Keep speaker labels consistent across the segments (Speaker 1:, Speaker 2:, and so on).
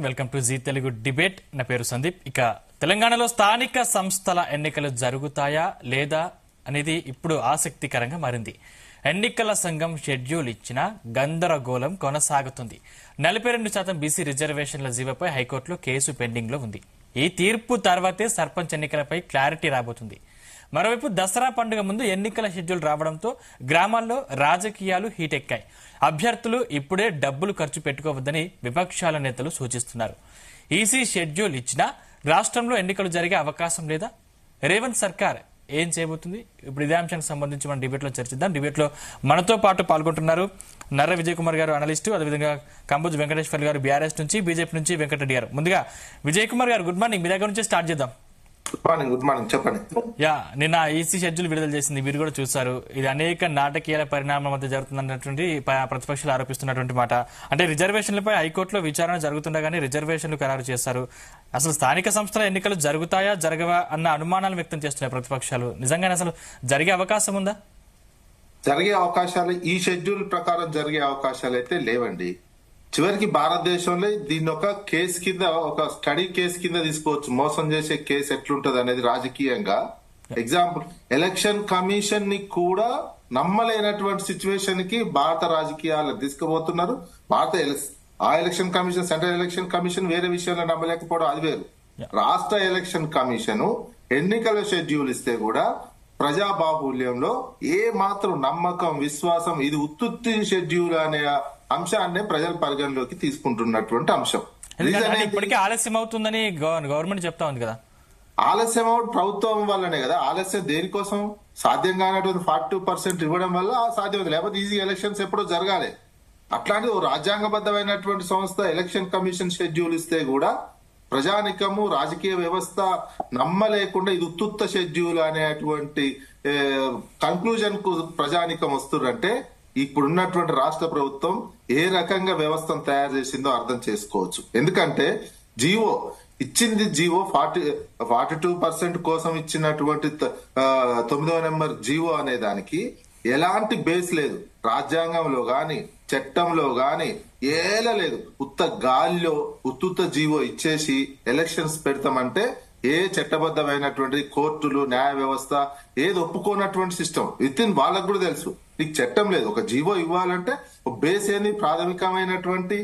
Speaker 1: Welcome to Zee Telugu debate. నా పేరు సందీప్. ఇక తెలంగాణలో స్థానిక సంస్థల ఎన్నికలు జరుగుతాయా లేదా అనేది ఇప్పుడు ఆసక్తికరంగా మారింది. ఎన్నికల సంఘం షెడ్యూల్ ఇచ్చిన గందరగోళం కొనసాగుతుంది. 42% బీసీ రిజర్వేషన్ల జీవోపై హైకోర్టులో కేసు పెండింగ్ లో ఉంది. ఈ తీర్పు తర్వాతే సర్పంచ్ ఎన్నికలపై క్లారిటీ రాబోతుంది. మరోవైపు దసరా పండుగ ముందు ఎన్నికల షెడ్యూల్ రావడంతో గ్రామాల్లో రాజకీయాలు హీటెక్కాయి. అభ్యర్థులు ఇప్పుడే డబ్బులు ఖర్చు పెట్టుకోవద్దని విపక్షాల నేతలు సూచిస్తున్నారు. ఈసీ షెడ్యూల్ ఇచ్చినా రాష్ట్రంలో ఎన్నికలు జరిగే అవకాశం లేదా? రేవంత్ సర్కార్ ఏం చేయబోతుంది? ఇప్పుడు ఇదే అంశానికి సంబంధించి మనం డిబేట్ లో చర్చిద్దాం. డిబేట్ లో మనతో పాటు పాల్గొంటున్నారు నర్ర విజయ్ కుమార్ గారు, అనలిస్టు, అదేవిధంగా కంబోజ్ వెంకటేశ్వర్ గారు బీఆర్ఎస్ నుంచి, బీజేపీ నుంచి వెంకటరెడ్డి గారు. ముందుగా విజయ్ కుమార్ గారు, గుడ్ మార్నింగ్. మీ దగ్గర నుంచి స్టార్ట్ చేద్దాం.
Speaker 2: గుడ్ మార్నింగ్ చెప్పండి.
Speaker 1: నిన్న ఈసీ షెడ్యూల్ విడుదల చేసింది, మీరు కూడా చూశారు. ఇది అనేక నాటకీయాల పరిణామం మధ్య జరుగుతున్నటువంటి ప్రతిపక్షాలు ఆరోపిస్తున్నటువంటి మాట. అంటే రిజర్వేషన్లపై హైకోర్టులో విచారణ జరుగుతుండగానే రిజర్వేషన్లు ఖరారు చేశారు. అసలు స్థానిక సంస్థల ఎన్నికలు జరుగుతాయా జరగవా అన్న అనుమానాలు వ్యక్తం చేస్తున్నాయి ప్రతిపక్షాలు. నిజంగానే అసలు జరిగే అవకాశం ఉందా?
Speaker 2: జరిగే అవకాశాలు ఈ షెడ్యూల్ ప్రకారం జరిగే అవకాశాలు అయితే లేవండి. చివరికి భారతదేశంలో దీన్ని ఒక కేసు కింద, ఒక స్టడీ కేసు కింద తీసుకోవచ్చు. మోసం చేసే కేసు ఎట్లుంటది అనేది రాజకీయంగా. ఎగ్జాంపుల్, ఎలక్షన్ కమిషన్ ని కూడా నమ్మలేనటువంటి సిచ్యువేషన్ కి భారత రాజకీయాలు తీసుకుపోతున్నారు. ఆ election commission, central election commission వేరే విషయంలో నమ్మలేకపోవడం అది వేరు. రాష్ట్ర ఎలక్షన్ కమిషన్ ఎన్నికల షెడ్యూల్ ఇస్తే కూడా ప్రజా బాహుళ్యంలో ఏ మాత్రం నమ్మకం, విశ్వాసం, ఇది ఉత్తుత్తి షెడ్యూల్ అనే అంశాన్ని ప్రజల పరిగణలోకి తీసుకుంటున్నటువంటి అంశం.
Speaker 1: ఇప్పటికే ఆలస్యం అవుతుందని గవర్నమెంట్ చెప్తా ఉంది కదా.
Speaker 2: ఆలస్యం అవుట్ ప్రభుత్వం వల్లనే కదా. ఆలస్యం దేనికోసం? సాధ్యం కానటువంటి 42% ఇవ్వడం వల్ల సాధ్యం, లేకపోతే ఈజీ ఎలక్షన్స్ ఎప్పుడో జరగాలి. అట్లాంటి ఓ రాజ్యాంగబద్ధమైనటువంటి సంస్థ ఎలక్షన్ కమిషన్ షెడ్యూల్ ఇస్తే కూడా ప్రజానికము, రాజకీయ వ్యవస్థ నమ్మలేకుండా ఇది ఉత్తుత్త షెడ్యూల్ అనేటువంటి కన్క్లూజన్ కు ప్రజానికం వస్తున్నంటే ఇప్పుడున్నటువంటి రాష్ట్ర ప్రభుత్వం ఏ రకంగా వ్యవస్థను తయారు చేసిందో అర్థం చేసుకోవచ్చు. ఎందుకంటే జీవో ఇచ్చింది, జీవో 42% కోసం ఇచ్చినటువంటి 9వ నెంబర్ జీవో అనే దానికి ఎలాంటి బేస్ లేదు. రాజ్యాంగంలో గాని చట్టంలో గాని ఏలా లేదు. ఉత్త గాలిలో ఉత్తుత్త జీవో ఇచ్చేసి ఎలక్షన్స్ పెడతామంటే ఏ చట్టబద్ధమైనటువంటి కోర్టులు, న్యాయ వ్యవస్థ ఏది ఒప్పుకోనటువంటి సిస్టమ్. విత్ ఇన్ వాళ్ళకు కూడా తెలుసు నీకు చట్టం లేదు. ఒక జీవో ఇవ్వాలంటే బేస్ ఏంది? ప్రాథమికమైనటువంటి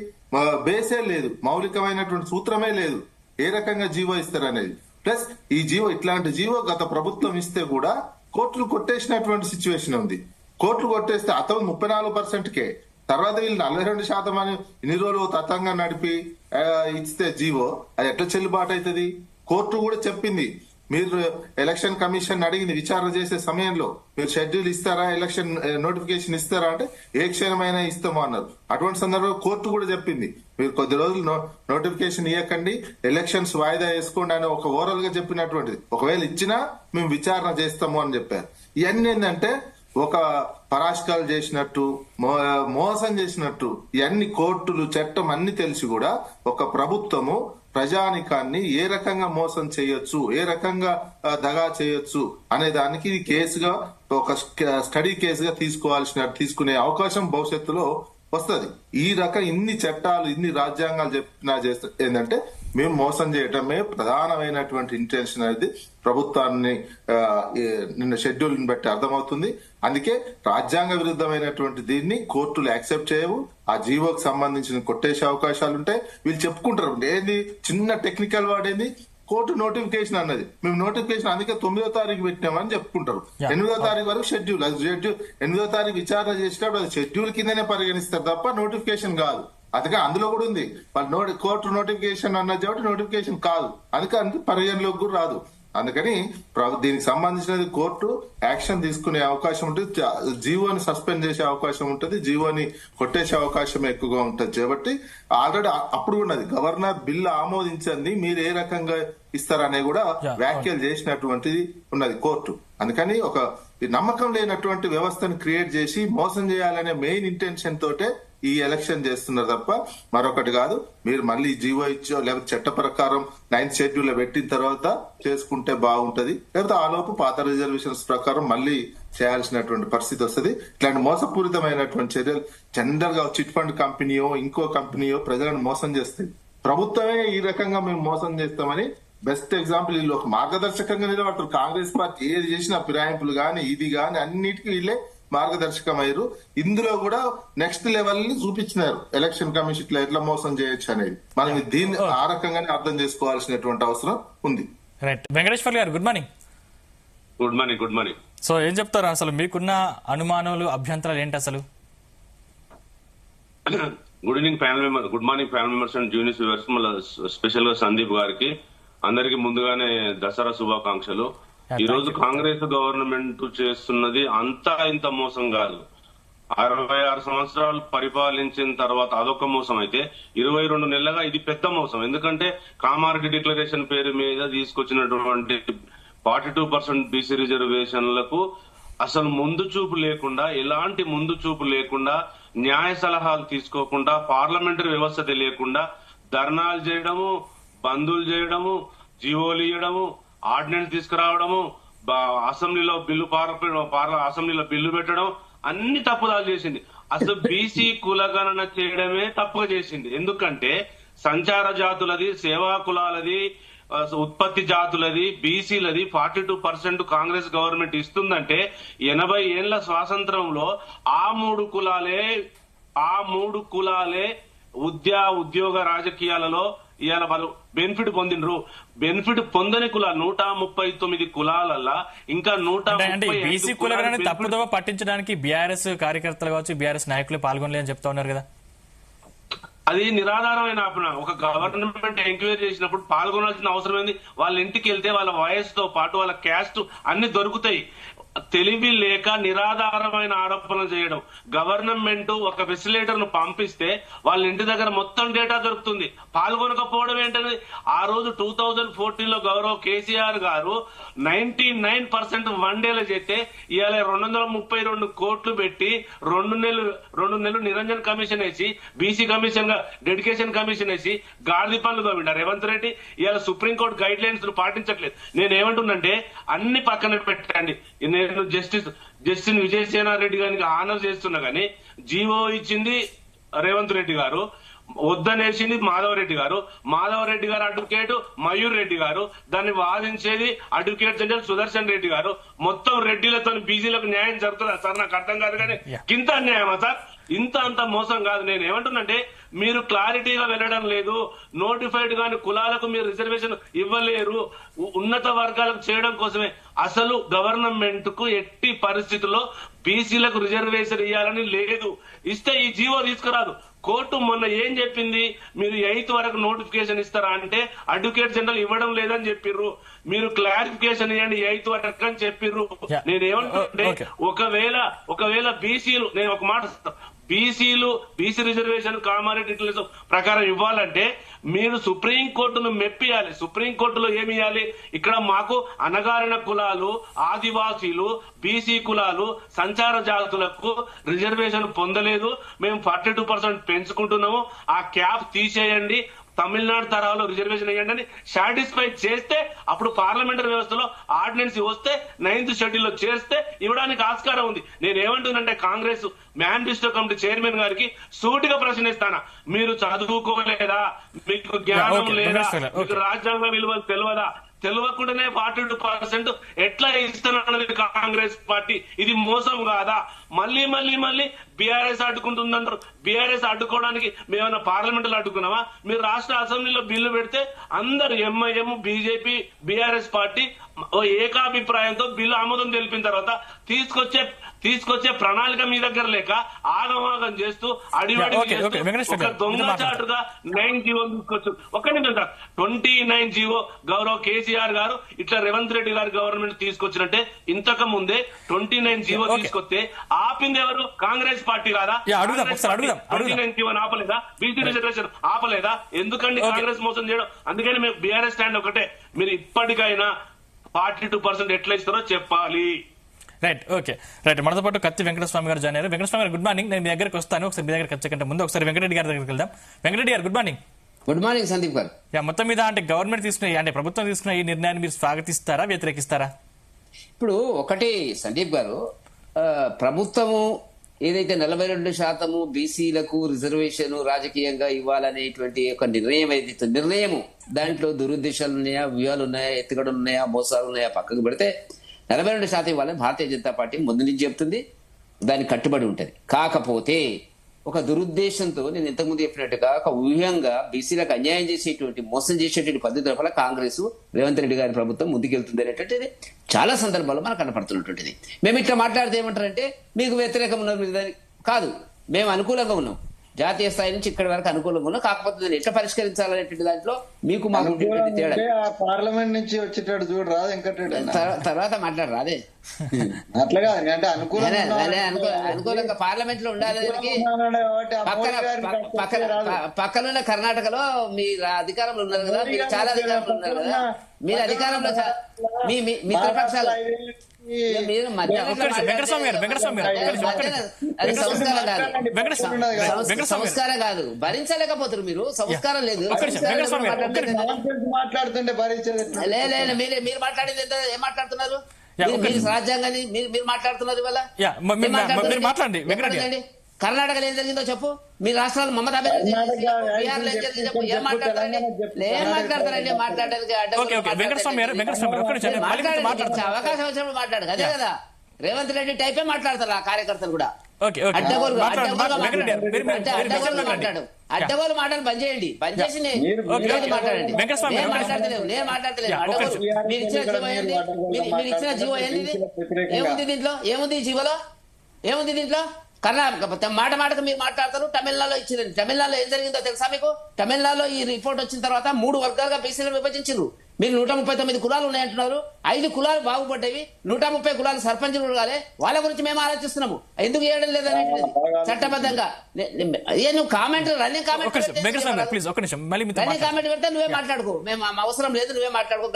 Speaker 2: బేసే లేదు, మౌలికమైనటువంటి సూత్రమే లేదు. ఏ రకంగా జీవో ఇస్తారనేది. ప్లస్ ఈ జీవో, ఇట్లాంటి జీవో గత ప్రభుత్వం ఇస్తే కూడా కోర్టులు కొట్టేసినటువంటి సిచ్యువేషన్ ఉంది. కోర్టులు కొట్టేస్తే అతను 34%కే, తర్వాత వీళ్ళు 42% అని ఇన్ని రోజులు తతంగా నడిపి ఇస్తే జీవో అది ఎట్లా చెల్లుబాటు అవుతుంది? కోర్టు కూడా చెప్పింది, మీరు ఎలక్షన్ కమిషన్ అడిగింది విచారణ చేసే సమయంలో మీరు షెడ్యూల్ ఇస్తారా, ఎలక్షన్ నోటిఫికేషన్ ఇస్తారా అంటే ఏ క్షణమైనా ఇస్తాము అన్నారు. అటువంటి సందర్భంలో కోర్టు కూడా చెప్పింది, మీరు కొద్ది రోజులు నోటిఫికేషన్ ఇవ్వకండి, ఎలక్షన్స్ వాయిదా వేసుకోండి అని ఒక ఓవరాల్ గా చెప్పినటువంటిది. ఒకవేళ ఇచ్చినా మేము విచారణ చేస్తాము అని చెప్పారు. ఇవన్నీ ఏంటంటే ఒక పరాష్కాలు చేసినట్టు, మోసం చేసినట్టు. ఇవన్నీ కోర్టులు, చట్టం అన్ని తెలిసి కూడా ఒక ప్రభుత్వము ప్రజానికాన్ని ఏ రకంగా మోసం చేయొచ్చు, ఏ రకంగా దగా చేయొచ్చు అనే దానికి ఇది కేసుగా, ఒక స్టడీ కేసుగా తీసుకునే అవకాశం భవిష్యత్తులో వస్తుంది. ఈ రకం ఇన్ని చట్టాలు, ఇన్ని రాజ్యాంగాలు చెప్పినా చేస్తే ఏంటంటే మేము మోసం చేయటమే ప్రధానమైనటువంటి ఇంటెన్షన్ అనేది ప్రభుత్వాన్ని నిన్న షెడ్యూల్ ని బట్టి అర్థమవుతుంది. అందుకే రాజ్యాంగ విరుద్ధమైనటువంటి దీన్ని కోర్టులు యాక్సెప్ట్ చేయవు. ఆ జీవోకి సంబంధించిన కొట్టేసే అవకాశాలు ఉంటాయి. వీళ్ళు చెప్పుకుంటారు ఏంది, చిన్న టెక్నికల్ వర్డ్ ఏంది, కోర్టు నోటిఫికేషన్ అన్నది. మేము నోటిఫికేషన్ అందుకే 9వ తారీఖు పెట్టినామని చెప్పుకుంటారు. 8వ తారీఖు వరకు షెడ్యూల్. అది షెడ్యూల్ 8వ తారీఖు విచారణ చేసినప్పుడు అది షెడ్యూల్ కిందనే పరిగణిస్తారు తప్ప నోటిఫికేషన్ కాదు. అందుకే అందులో కూడా ఉంది, కోర్టు నోటిఫికేషన్ అన్నది కాబట్టి నోటిఫికేషన్ కాదు. అందుకే పరిగణలోకి కూడా రాదు. అందుకని దీనికి సంబంధించినది కోర్టు యాక్షన్ తీసుకునే అవకాశం ఉంటుంది. జీవోని సస్పెండ్ చేసే అవకాశం ఉంటుంది, జీవోని కొట్టేసే అవకాశం ఎక్కువగా ఉంటుంది. కాబట్టి ఆల్రెడీ అప్పుడు ఉన్నది, గవర్నర్ బిల్లు ఆమోదించండి, మీరు ఏ రకంగా ఇస్తారనే కూడా వ్యాఖ్యలు చేసినటువంటిది ఉన్నది కోర్టు. అందుకని ఒక నమ్మకం లేనటువంటి వ్యవస్థను క్రియేట్ చేసి మోసం చేయాలనే మెయిన్ ఇంటెన్షన్ తోటే ఈ ఎలక్షన్ చేస్తున్నారు తప్ప మరొకటి కాదు. మీరు మళ్ళీ జీవో ఇచ్చో లేకపోతే చట్ట ప్రకారం 9th షెడ్యూల్ లో పెట్టిన తర్వాత చేసుకుంటే బాగుంటది. లేకపోతే ఆలోపు పాత రిజర్వేషన్స్ ప్రకారం మళ్ళీ చేయాల్సినటువంటి పరిస్థితి వస్తుంది. ఇట్లాంటి మోసపూరితమైనటువంటి చర్యలు జనరల్ గా చిట్ ఫండ్ కంపెనీయో ఇంకో కంపెనీయో ప్రజలను మోసం చేస్తాయి. ప్రభుత్వమే ఈ రకంగా మేము మోసం చేస్తామని బెస్ట్ ఎగ్జాంపుల్ వీళ్ళు ఒక మార్గదర్శకంగా నిలబడతారు. కాంగ్రెస్ పార్టీ ఏది చేసినా ఫిరాయింపులు గాని ఇది గాని అన్నిటికీ వీళ్ళే మార్గదర్శకమయ్యారు. ఇందులో కూడా నెక్స్ట్ లెవెల్ ని చూపించినారు ఎలక్షన్ కమిషన్ ఇట్లా ఎట్లా మోసం చేయొచ్చు అనేది. మనం దీన్ని ఆ రకంగానే అర్థం చేసుకోవాల్సినటువంటి అవసరం ఉంది.
Speaker 1: రైట్, వెంకటేశ్వర్ గారు good morning.
Speaker 3: Good morning. Good morning.
Speaker 1: So ఏం చెప్తారు, అసలు మీకున్న అనుమానాలు అభ్యంతరాలు ఏంటి అసలు?
Speaker 3: Good evening panel member, good morning panel members and junior viewers, మళ్ళీ స్పెషల్ గా సందీప్ గారికి అందరికి ముందుగానే దసరా శుభాకాంక్షలు. ఈ రోజు కాంగ్రెస్ గవర్నమెంట్ చేస్తున్నది అంతా ఇంత మోసం కాదు. 66 సంవత్సరాలు పరిపాలించిన తర్వాత అదొక మోసం అయితే 22 నెలలుగా ఇది పెద్ద మోసం. ఎందుకంటే కామారెడ్డి డిక్లరేషన్ పేరు మీద తీసుకొచ్చినటువంటి 42% బీసీ రిజర్వేషన్లకు అసలు ముందు చూపు లేకుండా, ఎలాంటి ముందు చూపు లేకుండా, న్యాయ సలహాలు తీసుకోకుండా, పార్లమెంటరీ వ్యవస్థ తెలియకుండా ధర్నాలు చేయడము, బంధులు చేయడము, జీవోలు ఇవ్వడము, ఆర్డినెన్స్ తీసుకురావడము, అసెంబ్లీలో అసెంబ్లీలో బిల్లు పెట్టడం, అన్ని తప్పుదాలు చేసింది. అసలు బీసీ కులగణన చేయడమే తప్పుగా చేసింది. ఎందుకంటే సంచార జాతులది, సేవా కులాలది, ఉత్పత్తి జాతులది, బీసీలది 42% కాంగ్రెస్ గవర్నమెంట్ ఇస్తుందంటే 80 ఏళ్ల స్వాతంత్రంలో ఆ మూడు కులాలే ఉద్యోగ రాజకీయాలలో ఇవాళ వాళ్ళు బెనిఫిట్ పొందినరు. బెనిఫిట్ పొందని కులాలు 139 కులాలల్లా ఇంకా 130
Speaker 1: బీసీ కులగణన తప్పుదోవ పట్టించడానికి బీఆర్ఎస్ కార్యకర్తలు కావచ్చు, బీఆర్ఎస్ నాయకులు పాల్గొనలేదని చెప్తా ఉన్నారు కదా.
Speaker 3: అది నిరాధారమైన ఆపణ. ఒక గవర్నమెంట్ ఎంక్వైరీ చేసినప్పుడు పాల్గొనాల్సిన అవసరం ఏంది? వాళ్ళ ఇంటికి వెళ్తే వాళ్ళ వయసుతో పాటు వాళ్ళ క్యాస్ట్ అన్ని దొరుకుతాయి. తెలివి లేక నిరాధారమైన ఆరోపణలు చేయడం. గవర్నమెంట్ ఒక ఫెసిలేటర్ ను పంపిస్తే వాళ్ళ ఇంటి దగ్గర మొత్తం డేటా దొరుకుతుంది. పాల్గొనకపోవడం ఏంటనేది ఆ రోజు 2014 లో గౌరవ్ కేసీఆర్ గారు 99% వన్ డేలో చేస్తే ఇవాళ 232 కోట్లు పెట్టి 2 నెలలు నిరంజన్ కమిషన్ వేసి, బీసీ కమిషన్ గా డెడికేషన్ కమిషన్ వేసి గాడిద పనులు తోమిండారు రేవంత్ రెడ్డి. ఇవాళ సుప్రీంకోర్టు గైడ్ లైన్స్ పాటించట్లేదు. నేనేమంటున్నంటే అన్ని పక్కన పెట్టండి. నేను జస్టిస్ విజయసేనారెడ్డి గారికి ఆనర్ చేస్తున్నా గానీ జీవో ఇచ్చింది రేవంత్ రెడ్డి గారు, వద్దనేసింది మాధవరెడ్డి గారు అడ్వకేట్ మయూర్ రెడ్డి గారు, దాన్ని వాదించేది అడ్వకేట్ జనరల్ సుదర్శన్ రెడ్డి గారు. మొత్తం రెడ్డిలతో బీసీలకు న్యాయం జరుగుతుందా సార్? నాకు అర్థం కాదు. కానీ ఇంత అన్యాయమా సార్? ఇంత అంత మోసం కాదు. నేను ఏమంటున్నంటే మీరు క్లారిటీగా వెళ్ళడం లేదు. నోటిఫైడ్ గాని కులాలకు మీరు రిజర్వేషన్ ఇవ్వలేరు. ఉన్నత వర్గాలకు చేయడం కోసమే. అసలు గవర్నమెంట్ కు ఎట్టి పరిస్థితుల్లో బీసీలకు రిజర్వేషన్ ఇవ్వాలని లేదు. ఇస్తే ఈ జీవో తీసుకురాదు. కోర్టు మొన్న ఏం చెప్పింది? మీరు 8th వరకు నోటిఫికేషన్ ఇస్తారా అంటే అడ్వకేట్ జనరల్ ఇవ్వడం లేదని చెప్పిర్రు. మీరు క్లారిఫికేషన్ ఇవ్వండి 8th వరకు అని చెప్పిర్రు. నేనేమంటుంటే ఒకవేళ బీసీలు, నేను ఒక మాట, బీసీ రిజర్వేషన్ కామారెడ్డి ప్రకారం ఇవ్వాలంటే మీరు సుప్రీంకోర్టును మెప్పియాలి. సుప్రీంకోర్టులో ఏమి ఇవ్వాలి? ఇక్కడ మాకు అణగారిన కులాలు, ఆదివాసీలు, బీసీ కులాలు, సంచార జాతులకు రిజర్వేషన్ పొందలేదు, మేము 42% పెంచుకుంటున్నాము, ఆ క్యాప్ తీసేయండి, తమిళనాడు తరహాలో రిజర్వేషన్ వేయండి అని సాటిస్ఫై చేస్తే అప్పుడు పార్లమెంటరీ వ్యవస్థలో ఆర్డినెన్స్ వస్తే 9th షెడ్యూల్ లో చేస్తే ఇవ్వడానికి ఆస్కారం ఉంది. నేనేమంటున్నానంటే కాంగ్రెస్ మేనిఫెస్టో కమిటీ చైర్మన్ గారికి సూటిగా ప్రశ్నిస్తానా, మీరు చదువుకోలేదా? మీకు జ్ఞానం లేదా? మీకు రాజ్యాంగ విలువలు తెలియదా? తెలియకుండానే 42% ఎట్లా ఇస్తున్నది కాంగ్రెస్ పార్టీ? ఇది మోసం కాదా? మళ్ళీ బీఆర్ఎస్ అడ్డుకుంటుందంటారు. బీఆర్ఎస్ అడ్డుకోవడానికి మేమన్నా పార్లమెంట్ లో అడ్డుకున్నామా? మీరు రాష్ట్ర అసెంబ్లీలో బిల్లు పెడితే అందరు ఎంఐఎం, బీజేపీ, బీఆర్ఎస్ పార్టీ ఏకాభిప్రాయంతో బిల్లు ఆమోదం తెలిపిన తర్వాత తీసుకొచ్చే ప్రణాళిక మీ దగ్గర లేక ఆగమాగం చేస్తూ ఒక దొంగచాటుగా 9 జీవో తీసుకొచ్చు. ఒక్క నిమిషం సార్, 29 జీవో గౌరవ్ కేసీఆర్ గారు ఇట్లా రేవంత్ రెడ్డి గారి గవర్నమెంట్ తీసుకొచ్చినట్టే ఇంతకు ముందే 29 జీవో తీసుకొస్తే ఆపింది ఎవరు? కాంగ్రెస్ పార్టీ కాదా? 29 జీవో ఆపలేదా? బీసీ రిజర్వేషన్ ఆపలేదా? ఎందుకండి కాంగ్రెస్ మోసం చేయడం? అందుకని మేము బీఆర్ఎస్ స్టాండ్ ఒకటే, మీరు ఇప్పటికైనా 42% ఎట్లా ఇస్తారో చెప్పాలి.
Speaker 1: Right, okay, right. మనతో పాటు కత్తి వెంకటస్వామి గారు జాయిన్ అయ్యారు. వెంకటస్వామి గారు గుడ్ మార్నింగ్. నేను మీ దగ్గరకు వస్తాను. ఒకసారి మీ దగ్గరకు వచ్చే ముందు ఒకసారి వెంకటరెడ్డి గారి దగ్గరికి వెళ్దాం. వెంకటరెడ్డి గారు good morning.
Speaker 4: Good morning Sandeep గారు.
Speaker 1: మొత్తం మీద అంటే గవర్నమెంట్ తీసుకున్న, అంటే ప్రభుత్వం తీసుకున్న ఈ నిర్ణయాన్ని మీరు స్వాగతిస్తారా, వ్యతిరేకిస్తారా?
Speaker 4: ఇప్పుడు ఒకటి సందీప్ గారు, ప్రభుత్వము ఏదైతే 42% బీసీలకు రిజర్వేషన్ రాజకీయంగా ఇవ్వాలనేటువంటి ఒక నిర్ణయం ఏదైతే నిర్ణయం దాంట్లో దురుద్దేశాలు ఉన్నాయా, వ్యూహాలు ఉన్నాయా, ఎత్తుగడలు ఉన్నాయా, మోసాలు ఉన్నాయా పక్కకు పెడితే 42% ఇవ్వాలని భారతీయ జనతా పార్టీ ముందు నుంచి చెప్తుంది. దానికి కట్టుబడి ఉంటది. కాకపోతే ఒక దురుద్దేశంతో నేను ఇంతకుముందు చెప్పినట్టుగా ఒక వ్యూహంగా బీసీలకు అన్యాయం చేసేటువంటి మోసం చేసేటువంటి పద్ధతి వల్ల కాంగ్రెస్ రేవంత్ రెడ్డి గారి ప్రభుత్వం ముందుకెళ్తుంది అనేటువంటిది చాలా సందర్భాల్లో మనకు కనపడుతున్నటువంటిది. మేము ఇట్లా మాట్లాడితే ఏమంటారంటే మీకు వ్యతిరేకం ఉన్నారు కాదు, మేము అనుకూలంగా ఉన్నాం. జాతీయ స్థాయి నుంచి ఇక్కడి వరకు అనుకూలంగా ఉన్నాం. కాకపోతే దాన్ని ఎట్లా పరిష్కరించాలనేటువంటి దాంట్లో మీకు మాకు తేడా.
Speaker 5: పార్లమెంట్ నుంచి వచ్చేటాడు చూడు రాదు వెంకటరెడ్డి
Speaker 4: తర్వాత మాట్లాడు రాదే
Speaker 5: అట్లాగా అంటే
Speaker 4: అనుకూలంగా పార్లమెంట్ లో ఉండాలని పక్కనున్న కర్ణాటకలో మీరు అధికారంలో ఉన్నారు కదా, మీరు చాలా అధికారంలో ఉన్నారు కదా, మీరు అధికారంలో మిత్రపక్షాలు సంస్కారం కాదు, భరించలేకపోతారు మీరు. సంస్కారం లేదు.
Speaker 5: మాట్లాడుతుంటే భరించలేదు.
Speaker 4: లేదు మీరు మాట్లాడేది ఏం మాట్లాడుతున్నారు? రాజ్యాంగాన్ని మీరు మాట్లాడుతున్నారు ఇవాళ.
Speaker 1: మాట్లాడండి.
Speaker 4: కర్ణాటకలో ఏం జరిగిందో చెప్పు. మీ రాష్ట్రాలు మమతా బెనర్జీ బీహార్ లో ఏం జరిగిందో చెప్పు. ఏం మాట్లాడతారండి? ఏం మాట్లాడతారండి? మాట్లాడడానికి అవకాశం వచ్చినప్పుడు మాట్లాడు. అదే కదా రేవంత్ రెడ్డి టైపే మాట్లాడతారు ఆ కార్యకర్తలు కూడా. అడ్డగోలు అడ్డగోలు మాటలు బంద్ చేయండి. బంద్ చేసి మాట్లాడండి. నేను మాట్లాడతలేదు. మీరు ఇచ్చిన జీవో ఏంది? ఏముంది దీంట్లో? ఏముంది ఈ జీవోలో? ఏముంది దీంట్లో? కర్ణాటక మాటకు మీరు మాట్లాడతారు. తమిళనాడులో ఇచ్చిందండి. తమిళనాడులో ఏం జరిగిందో తెలుసా మీకు? తమిళనాడులో ఈ రిపోర్ట్ వచ్చిన తర్వాత 3 వర్గాలుగా బీసీలను విభజించారు. మీరు 139 కులాలు ఉన్నాయంటున్నారు. 5 కులాలు బాగుపడ్డవి, 130 కులాలు సర్పంచులు కాలే. వాళ్ళ గురించి మేము ఆలోచిస్తున్నాము. ఎందుకు చేయడం లేదనేది చట్టబద్ధంగా. నువ్వు కామెంట్ రన్నింగ్ కామెంట్ పెడితే నువ్వే మాట్లాడుకో. మేము అవసరం లేదు, నువ్వే మాట్లాడుకో.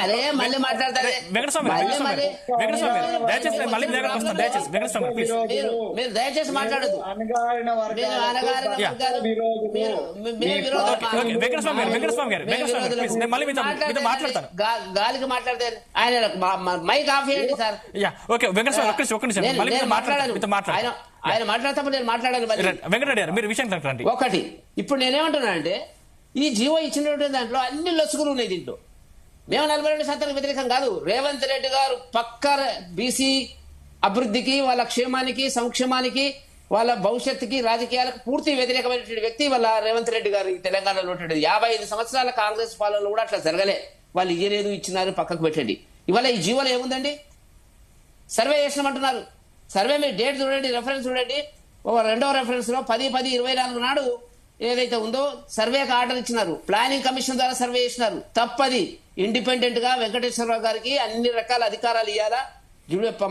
Speaker 4: అరే మళ్ళీ మాట్లాడతారే. మీరు దయచేసి మాట్లాడదు. గాలికి మాట్లాడితే ఆయన మైక్ ఆఫ్ చేయండి సార్. ఆయన మాట్లాడతాము, నేను మాట్లాడాలి. ఒకటి ఇప్పుడు నేనేమంటున్నానంటే ఈ జీవో ఇచ్చినటువంటి దాంట్లో అన్ని లొసుగులు ఉన్నాయి దీంట్లో. మేము 42% వ్యతిరేకం కాదు. రేవంత్ రెడ్డి గారు పక్క బీసీ అభివృద్ధికి, వాళ్ళ క్షేమానికి, సంక్షేమానికి, వాళ్ళ భవిష్యత్తుకి, రాజకీయాలకు పూర్తి వ్యతిరేకమైనటువంటి వ్యక్తి వాళ్ళ రేవంత్ రెడ్డి గారు. తెలంగాణలో 55 సంవత్సరాల కాంగ్రెస్ పాలనలో కూడా అట్లా జరగలే. వాళ్ళు ఇయ్యలేదు, ఇచ్చినారు, పక్కకు పెట్టండి. ఇవాళ ఈ జీవోలో ఏముందండి? సర్వే చేసినామంటున్నారు. సర్వే మీరు డేట్ చూడండి, రెఫరెన్స్ చూడండి. రెండవ రెఫరెన్స్ లో 10/10/24 నాడు ఏదైతే ఉందో సర్వేకి ఆర్డర్ ఇచ్చినారు. ప్లానింగ్ కమిషన్ ద్వారా సర్వే చేసినారు. తప్పది. ఇండిపెండెంట్ గా వెంకటేశ్వరరావు గారికి అన్ని రకాల అధికారాలు ఇవ్వాలా,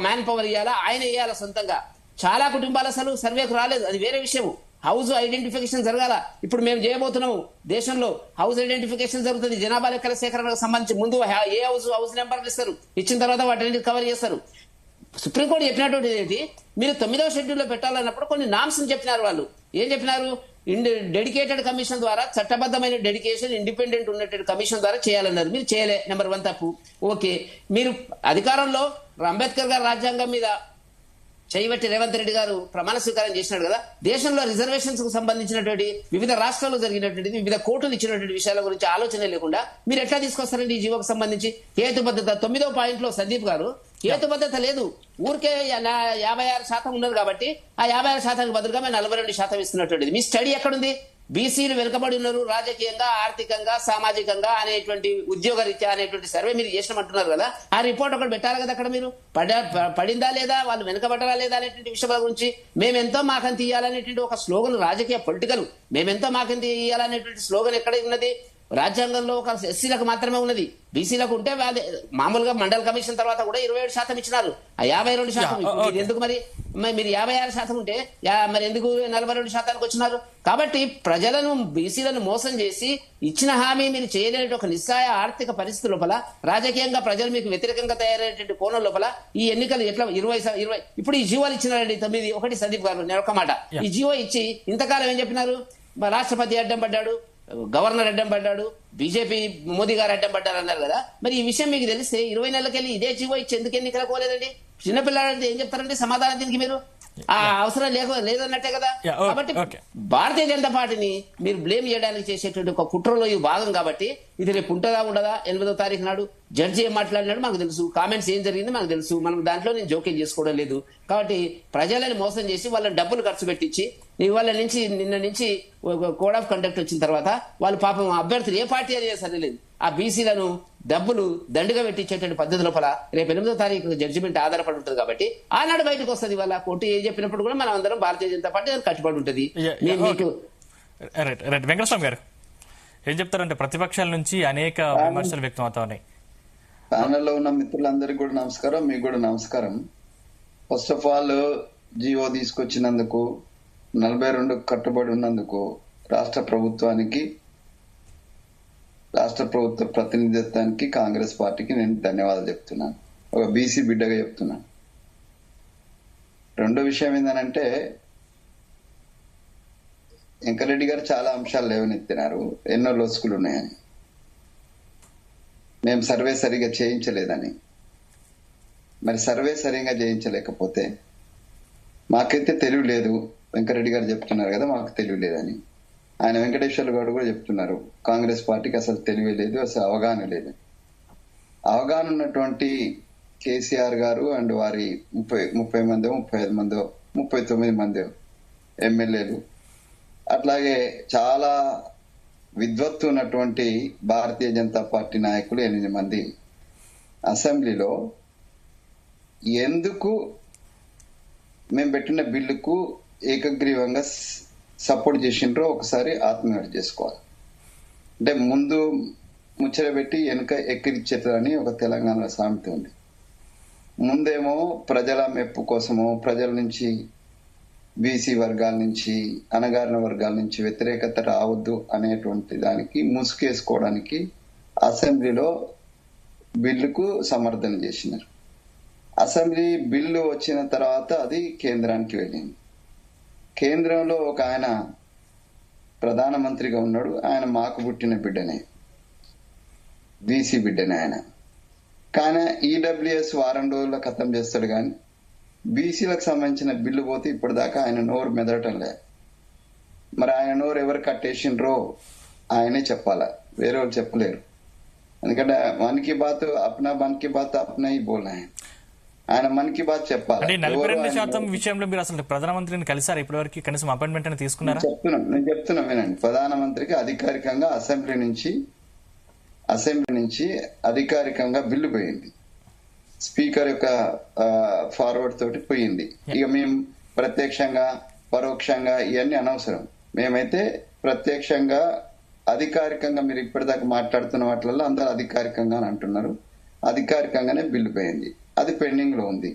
Speaker 4: మ్యాన్ పవర్ ఇవ్వాలా, ఆయన ఇవ్వాలా సొంతంగా. చాలా కుటుంబాలు అసలు సర్వేకు రాలేదు, అది వేరే విషయం. హౌస్ ఐడెంటిఫికేషన్ జరగాల. ఇప్పుడు మేము చేయబోతున్నాము. దేశంలో హౌస్ ఐడెంటిఫికేషన్ జరుగుతుంది. జనాభా లెక్కల సేకరణకు సంబంధించి ముందు ఏ హౌస్ నెంబర్లు ఇస్తారు, ఇచ్చిన తర్వాత వాటిని కవర్ చేస్తారు. సుప్రీంకోర్టు చెప్పినటువంటి ఏంటి, మీరు 9వ షెడ్యూల్లో పెట్టాలన్నప్పుడు కొన్ని నామ్స్ చెప్పినారు. వాళ్ళు ఏం చెప్పినారు? డెడికేటెడ్ కమిషన్ ద్వారా, చట్టబద్ధమైన డెడికేషన్ ఇండిపెండెంట్ ఉన్నటువంటి కమిషన్ ద్వారా చేయాలన్నారు. మీరు చేయలే. నెంబర్ 1 తప్పు. ఓకే, మీరు అధికారంలో అంబేద్కర్ గారి రాజ్యాంగం మీద చేయబట్టి రేవంత్ రెడ్డి గారు ప్రమాణ స్వీకారం చేసినాడు కదా. దేశంలో రిజర్వేషన్స్ కు సంబంధించినటువంటి వివిధ రాష్ట్రాల్లో జరిగినటువంటి వివిధ కోర్టులు ఇచ్చినటువంటి విషయాల గురించి ఆలోచన లేకుండా మీరు ఎట్లా తీసుకొస్తారండి ఈ జీవోకు సంబంధించి? హేతుబద్ధత 9వ పాయింట్ లో సందీప్ గారు హేతుబద్ధత లేదు. ఊరికే 56% ఉన్నారు కాబట్టి ఆ 56% బదులుగా మేము 42% ఇస్తున్నటువంటిది. మీ స్టడీ ఎక్కడుంది? బీసీలు వెనుకబడి ఉన్నారు రాజకీయంగా, ఆర్థికంగా, సామాజికంగా అనేటువంటి ఉద్యోగ రీత్యా అనేటువంటి సర్వే మీరు చేసినామంటున్నారు కదా. ఆ రిపోర్ట్ ఒకటి పెట్టాలి కదా. అక్కడ మీరు పడిందా లేదా, వాళ్ళు వెనుకబడ్డరా లేదా అనేటువంటి విషయాల గురించి మేమెంతో మాకంత ఇవ్వాలనేటువంటి ఒక స్లోగన్, రాజకీయ పొలిటికల్ మేమెంతో మాకంత ఇవ్వాలనేటువంటి స్లోగన్ ఎక్కడ ఉన్నది? రాజ్యాంగంలో ఒక ఎస్సీలకు మాత్రమే ఉన్నది. బీసీలకు ఉంటే మామూలుగా మండల కమిషన్ తర్వాత కూడా 27% ఇచ్చినారు. ఆ 52% ఎందుకు మరి? మీరు 56% ఉంటే మరి ఎందుకు 42% వచ్చినారు? కాబట్టి ప్రజలను, బీసీలను మోసం చేసి ఇచ్చిన హామీ మీరు చేయలేని ఒక నిస్సాయ ఆర్థిక పరిస్థితి లోపల, రాజకీయంగా ప్రజలు మీకు వ్యతిరేకంగా తయారైనటువంటి కోణం లోపల ఈ ఎన్నికలు ఎట్లా 20 ఇప్పుడు ఈ జీవోలు ఇచ్చినారండి 9. ఒకటి సందీప్ గారు, నేను ఒక మాట, ఈ జీవో ఇచ్చి ఇంతకాలం ఏం చెప్పినారు? రాష్ట్రపతి అడ్డం పడ్డాడు, గవర్నర్ అడ్డం పడ్డాడు, బీజేపీ మోదీ గారు అడ్డం పడ్డారు అన్నారు కదా. మరి ఈ విషయం మీకు తెలిస్తే 20 నెలలకెళ్ళి ఇదే జీవో ఇచ్చి ఎందుకు ఎన్నికలు పోలేదండి? చిన్నపిల్లాడంటే ఏం చెప్తారంటే సమాధానం దీనికి మీరు ఆ అవసరం లేదన్నట్టే కదా.
Speaker 1: Yeah, okay,
Speaker 4: కాబట్టి
Speaker 1: okay.
Speaker 4: భారతీయ జనతా పార్టీని మీరు బ్లేమ్ చేయడానికి చేసేటువంటి ఒక కుట్రలో ఈ భాగం కాబట్టి ఇది రేపు ఉంటుందా ఉండదా 8వ తారీఖు నాడు జడ్జి ఏం మాట్లాడినాడు మాకు తెలుసు, కామెంట్స్ ఏం జరిగింది మాకు తెలుసు, మనం దాంట్లో నేను జోక్యం చేసుకోవడం లేదు. కాబట్టి ప్రజలని మోసం చేసి వాళ్ళని డబ్బులు ఖర్చు పెట్టించి నిన్న నుంచి కోడ్ ఆఫ్ కండక్ట్ వచ్చిన తర్వాత వాళ్ళు పాపం అభ్యర్థులు ఏ పార్టీ అనేది సరిలేదు ఆ బీసీలను డబ్బులు దండుగా పెట్టించేటువంటి పద్ధతి లోపల రేపు 8వ తారీఖు జడ్జిమెంట్ ఆధారపడి ఉంటుంది. కాబట్టి ఆనాడు బయటకు వస్తుంది. వాళ్ళ కోర్టు ఏం చెప్పినప్పుడు కూడా మనం అందరం భారతీయ జనతా పార్టీ కట్టుబడి ఉంటుంది. మీకు
Speaker 1: రైట్ వెంకటస్వామి గారు ఏం చెప్తారంటే ప్రతిపక్షాల నుంచి అనేక విమర్శలు వ్యక్తం అవుతా ఉన్నాయి.
Speaker 5: ప్యానెల్లో ఉన్న మిత్రులందరికీ కూడా నమస్కారం, మీకు కూడా నమస్కారం. ఫస్ట్ ఆఫ్ ఆల్ జియో తీసుకొచ్చినందుకు 42 కట్టుబడి ఉన్నందుకు రాష్ట్ర ప్రభుత్వానికి, రాష్ట్ర ప్రభుత్వ ప్రతినిధిత్వానికి, కాంగ్రెస్ పార్టీకి నేను ధన్యవాదాలు చెప్తున్నాను. ఒక బీసీ బిడ్డగా చెప్తున్నాను. రెండో విషయం ఏంటంటే వెంకరెడ్డి గారు చాలా అంశాలు లేవనెత్తినారు. ఎన్నో లొసుకులు ఉన్నాయని, మేము సర్వే సరిగా చేయించలేదని. మరి సర్వే సరిగా చేయించలేకపోతే మాకైతే తెలివి లేదు. వెంకరెడ్డి గారు చెప్తున్నారు కదా మాకు తెలివి లేదని. ఆయన వెంకటేశ్వర్లు గారు కూడా చెప్తున్నారు కాంగ్రెస్ పార్టీకి అసలు తెలివి లేదు, అసలు అవగాహన లేదు. అవగాహన ఉన్నటువంటి కేసీఆర్ గారు అండ్ వారి 30 మందో 35 మందో 39 మందో ఎమ్మెల్యేలు, అట్లాగే చాలా విద్వత్తు ఉన్నటువంటి భారతీయ జనతా పార్టీ నాయకులు 8 మంది అసెంబ్లీలో ఎందుకు మేము పెట్టిన బిల్లుకు ఏకగ్రీవంగా సపోర్ట్ చేసిండ్రో ఒకసారి ఆత్మహత్య చేసుకోవాలి. అంటే ముందు ముచ్చట పెట్టి వెనుక ఎక్కిరిచ్చేదని ఒక తెలంగాణ సామెత ఉంది. ముందేమో ప్రజల మెప్పు కోసమో, ప్రజల నుంచి, బీసీ వర్గాల నుంచి, అణగారిన వర్గాల నుంచి వ్యతిరేకత రావద్దు అనేటువంటి దానికి ముసుకేసుకోవడానికి అసెంబ్లీలో బిల్లుకు సమర్థన చేసినారు. అసెంబ్లీ బిల్లు వచ్చిన తర్వాత అది కేంద్రానికి వెళ్ళింది. కేంద్రంలో ఒక ఆయన ప్రధానమంత్రిగా ఉన్నాడు. ఆయన మాకు పుట్టిన బిడ్డనే, బీసీ బిడ్డనే ఆయన. కానీ ఈడబ్ల్యూఎస్ వారం రోజుల్లో ఖతం చేస్తాడు. కానీ బీసీలకు సంబంధించిన బిల్లు పోతే ఇప్పటిదాకా ఆయన నోరు మెదడటం లేదు. మరి ఆయన నోరు ఎవరు కట్టేసిండ్రో ఆయనే చెప్పాలా, వేరే వాళ్ళు చెప్పలేరు. ఎందుకంటే మన్ కీ బాత్ అప్నా, మన్ కీ బాత్ అప్నా హీ బోల్నా హై. ఆయన మన్ కీ బాత్ చెప్పాలి.
Speaker 1: 42% విషయంలో మీరు అసలు ప్రధానమంత్రిని కలిసారు ఇప్పటివరకు? కనీసం అపాయింట్మెంట్ అని తీసుకున్నారా?
Speaker 5: నేను చెప్తున్నా వినండి. ప్రధానమంత్రికి అధికారికంగా అసెంబ్లీ నుంచి అధికారికంగా బిల్లు పోయింది. స్పీకర్ యొక్క ఫార్వర్డ్ తోటి పోయింది. ఇక మేము ప్రత్యక్షంగా పరోక్షంగా ఇవన్నీ అనవసరం. మేమైతే ప్రత్యక్షంగా అధికారికంగా, మీరు ఇప్పటిదాకా మాట్లాడుతున్న వాటిల్లో అందరూ అధికారికంగా అని అంటున్నారు. అధికారికంగానే బిల్లు పోయింది. అది పెండింగ్ లో ఉంది.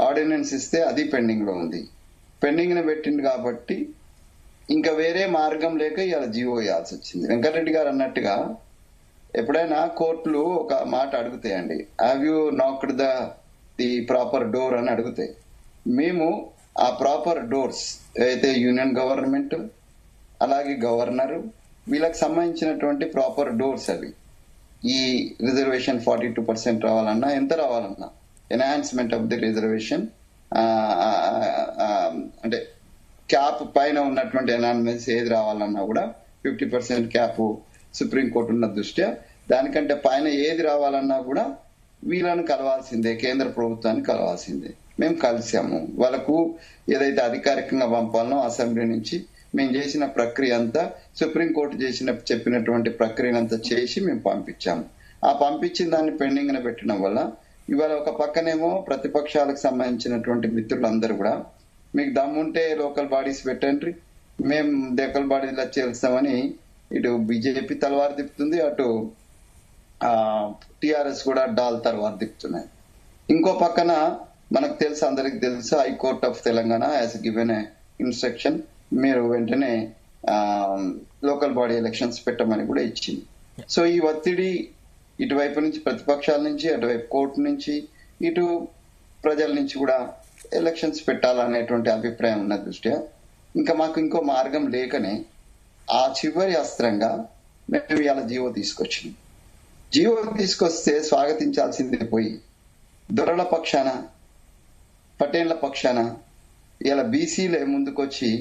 Speaker 5: ఆర్డినెన్స్ ఇస్తే అది పెండింగ్ లో ఉంది. పెండింగ్ ని పెట్టింది కాబట్టి ఇంకా వేరే మార్గం లేక ఇలా జీవో ఇవ్వాల్సి వచ్చింది. వెంకటరెడ్డి గారు అన్నట్టుగా ఎప్పుడైనా కోర్టులు ఒక మాట అడుగుతాయండి, have you knocked the proper door అని అడుగుతాయి. మేము ఆ ప్రాపర్ డోర్స్ అయితే యూనియన్ గవర్నమెంట్ అలాగే గవర్నర్ వీళ్ళకి సంబంధించినటువంటి ప్రాపర్ డోర్స్ అవి. ఈ రిజర్వేషన్ 42% రావాలన్నా, ఎంత రావాలన్నా, ఎన్హాన్స్మెంట్ ఆఫ్ ది రిజర్వేషన్, అంటే క్యాప్ పైన ఉన్నటువంటి ఎన్హాన్స్మెంట్స్ ఏది రావాలన్నా కూడా 50% క్యాప్ సుప్రీంకోర్టు ఉన్న దృష్ట్యా దానికంటే పైన ఏది రావాలన్నా కూడా వీళ్ళను కలవాల్సిందే, కేంద్ర ప్రభుత్వాన్ని కలవాల్సిందే. మేము కలిసాము. వాళ్ళకు ఏదైతే అధికారికంగా పంపాలనో అసెంబ్లీ నుంచి మేము చేసిన ప్రక్రియ అంతా, సుప్రీంకోర్టు చెప్పినటువంటి ప్రక్రియనంతా చేసి మేము పంపించాము. ఆ పంపించిన దాన్ని పెండింగ్ పెట్టడం వల్ల ఇవాళ ఒక పక్కనేమో ప్రతిపక్షాలకు సంబంధించినటువంటి మిత్రులందరూ కూడా మీకు దమ్ముంటే లోకల్ బాడీస్ పెట్టండి, మేము లోకల్ బాడీలో చేస్తామని ఇటు బీజేపీ తలవారు తిప్పుతుంది, అటు టిఆర్ఎస్ కూడా డాల్ తలవారు తిప్పుతున్నాయి. ఇంకో పక్కన మనకు తెలుసు, అందరికి తెలుసు, high court of Telangana has given instruction, మీరు వెంటనే లోకల్ బాడీ ఎలక్షన్స్ పెట్టమని కూడా ఇచ్చింది. సో ఈ ఒత్తిడి ఇటువైపు నుంచి ప్రతిపక్షాల నుంచి, అటువైపు కోర్టు నుంచి, ఇటు ప్రజల నుంచి కూడా ఎలక్షన్స్ పెట్టాలనేటువంటి అభిప్రాయం ఉన్న దృష్ట్యా ఇంకా మాకు ఇంకో మార్గం లేకనే ఆ చివరి అస్త్రంగా మేము ఇవాళ జీవో తీసుకొచ్చినాం. జీవో తీసుకొస్తే స్వాగతించాల్సిందే పోయి దొరల పక్షాన పటేళ్ల పక్షాన ఇలా బీసీలే ముందుకొచ్చి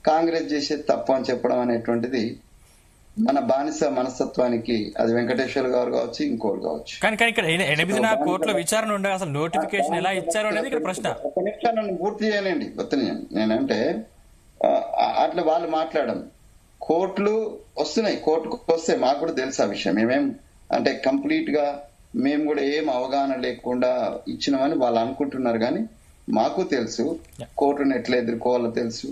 Speaker 5: కాంగ్రెస్ చేసేది తప్పు అని చెప్పడం అనేటువంటిది మన బానిస మనస్తత్వానికి, అది వెంకటేశ్వర గారు కావచ్చు, ఇంకోటి కావచ్చు.
Speaker 1: కానీ ఇక్కడ 8 కోట్ల విచారణ ఉండే అసలు నోటిఫికేషన్ ఎలా ఇచ్చారు అనేది ఇక్కడ ప్రశ్న.
Speaker 5: ఒక నిమిషం నన్ను పూర్తి చేయనండి. నేనంటే అట్లా వాళ్ళు మాట్లాడడం, కోర్టులు వస్తున్నాయి, కోర్టుకు వస్తే మాకు కూడా తెలుసు ఆ విషయం. మేమేం అంటే కంప్లీట్ గా మేము కూడా ఏం అవగాహన లేకుండా ఇచ్చినామని వాళ్ళు అనుకుంటున్నారు, కానీ మాకు తెలుసు కోర్టును ఎట్లా ఎదుర్కోవాలో తెలుసు,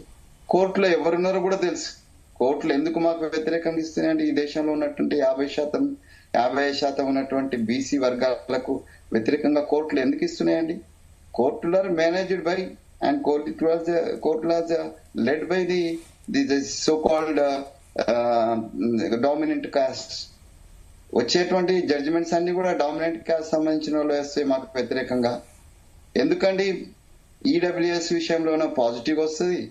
Speaker 5: కోర్టులో ఎవరున్నారో కూడా తెలుసు. కోర్టులు ఎందుకు మాకు వ్యతిరేకంగా ఇస్తున్నాయంటే ఈ దేశంలో ఉన్నటువంటి 50% ఉన్నటువంటి బీసీ వర్గాలకు వ్యతిరేకంగా కోర్టులు ఎందుకు ఇస్తున్నాయండి? కోర్టులు ఆర్ మేనేజ్డ్ బై అండ్ కోర్టులు was led by the so called dominant cost. వచ్చేటువంటి జడ్జిమెంట్స్ అన్ని కూడా డామినెంట్ కాస్ట్ సంబంధించిన వాళ్ళు వస్తే మాకు వ్యతిరేకంగా ఎందుకండి? ఈడబ్ల్యూఎస్ విషయంలోనూ పాజిటివ్ వస్తుంది,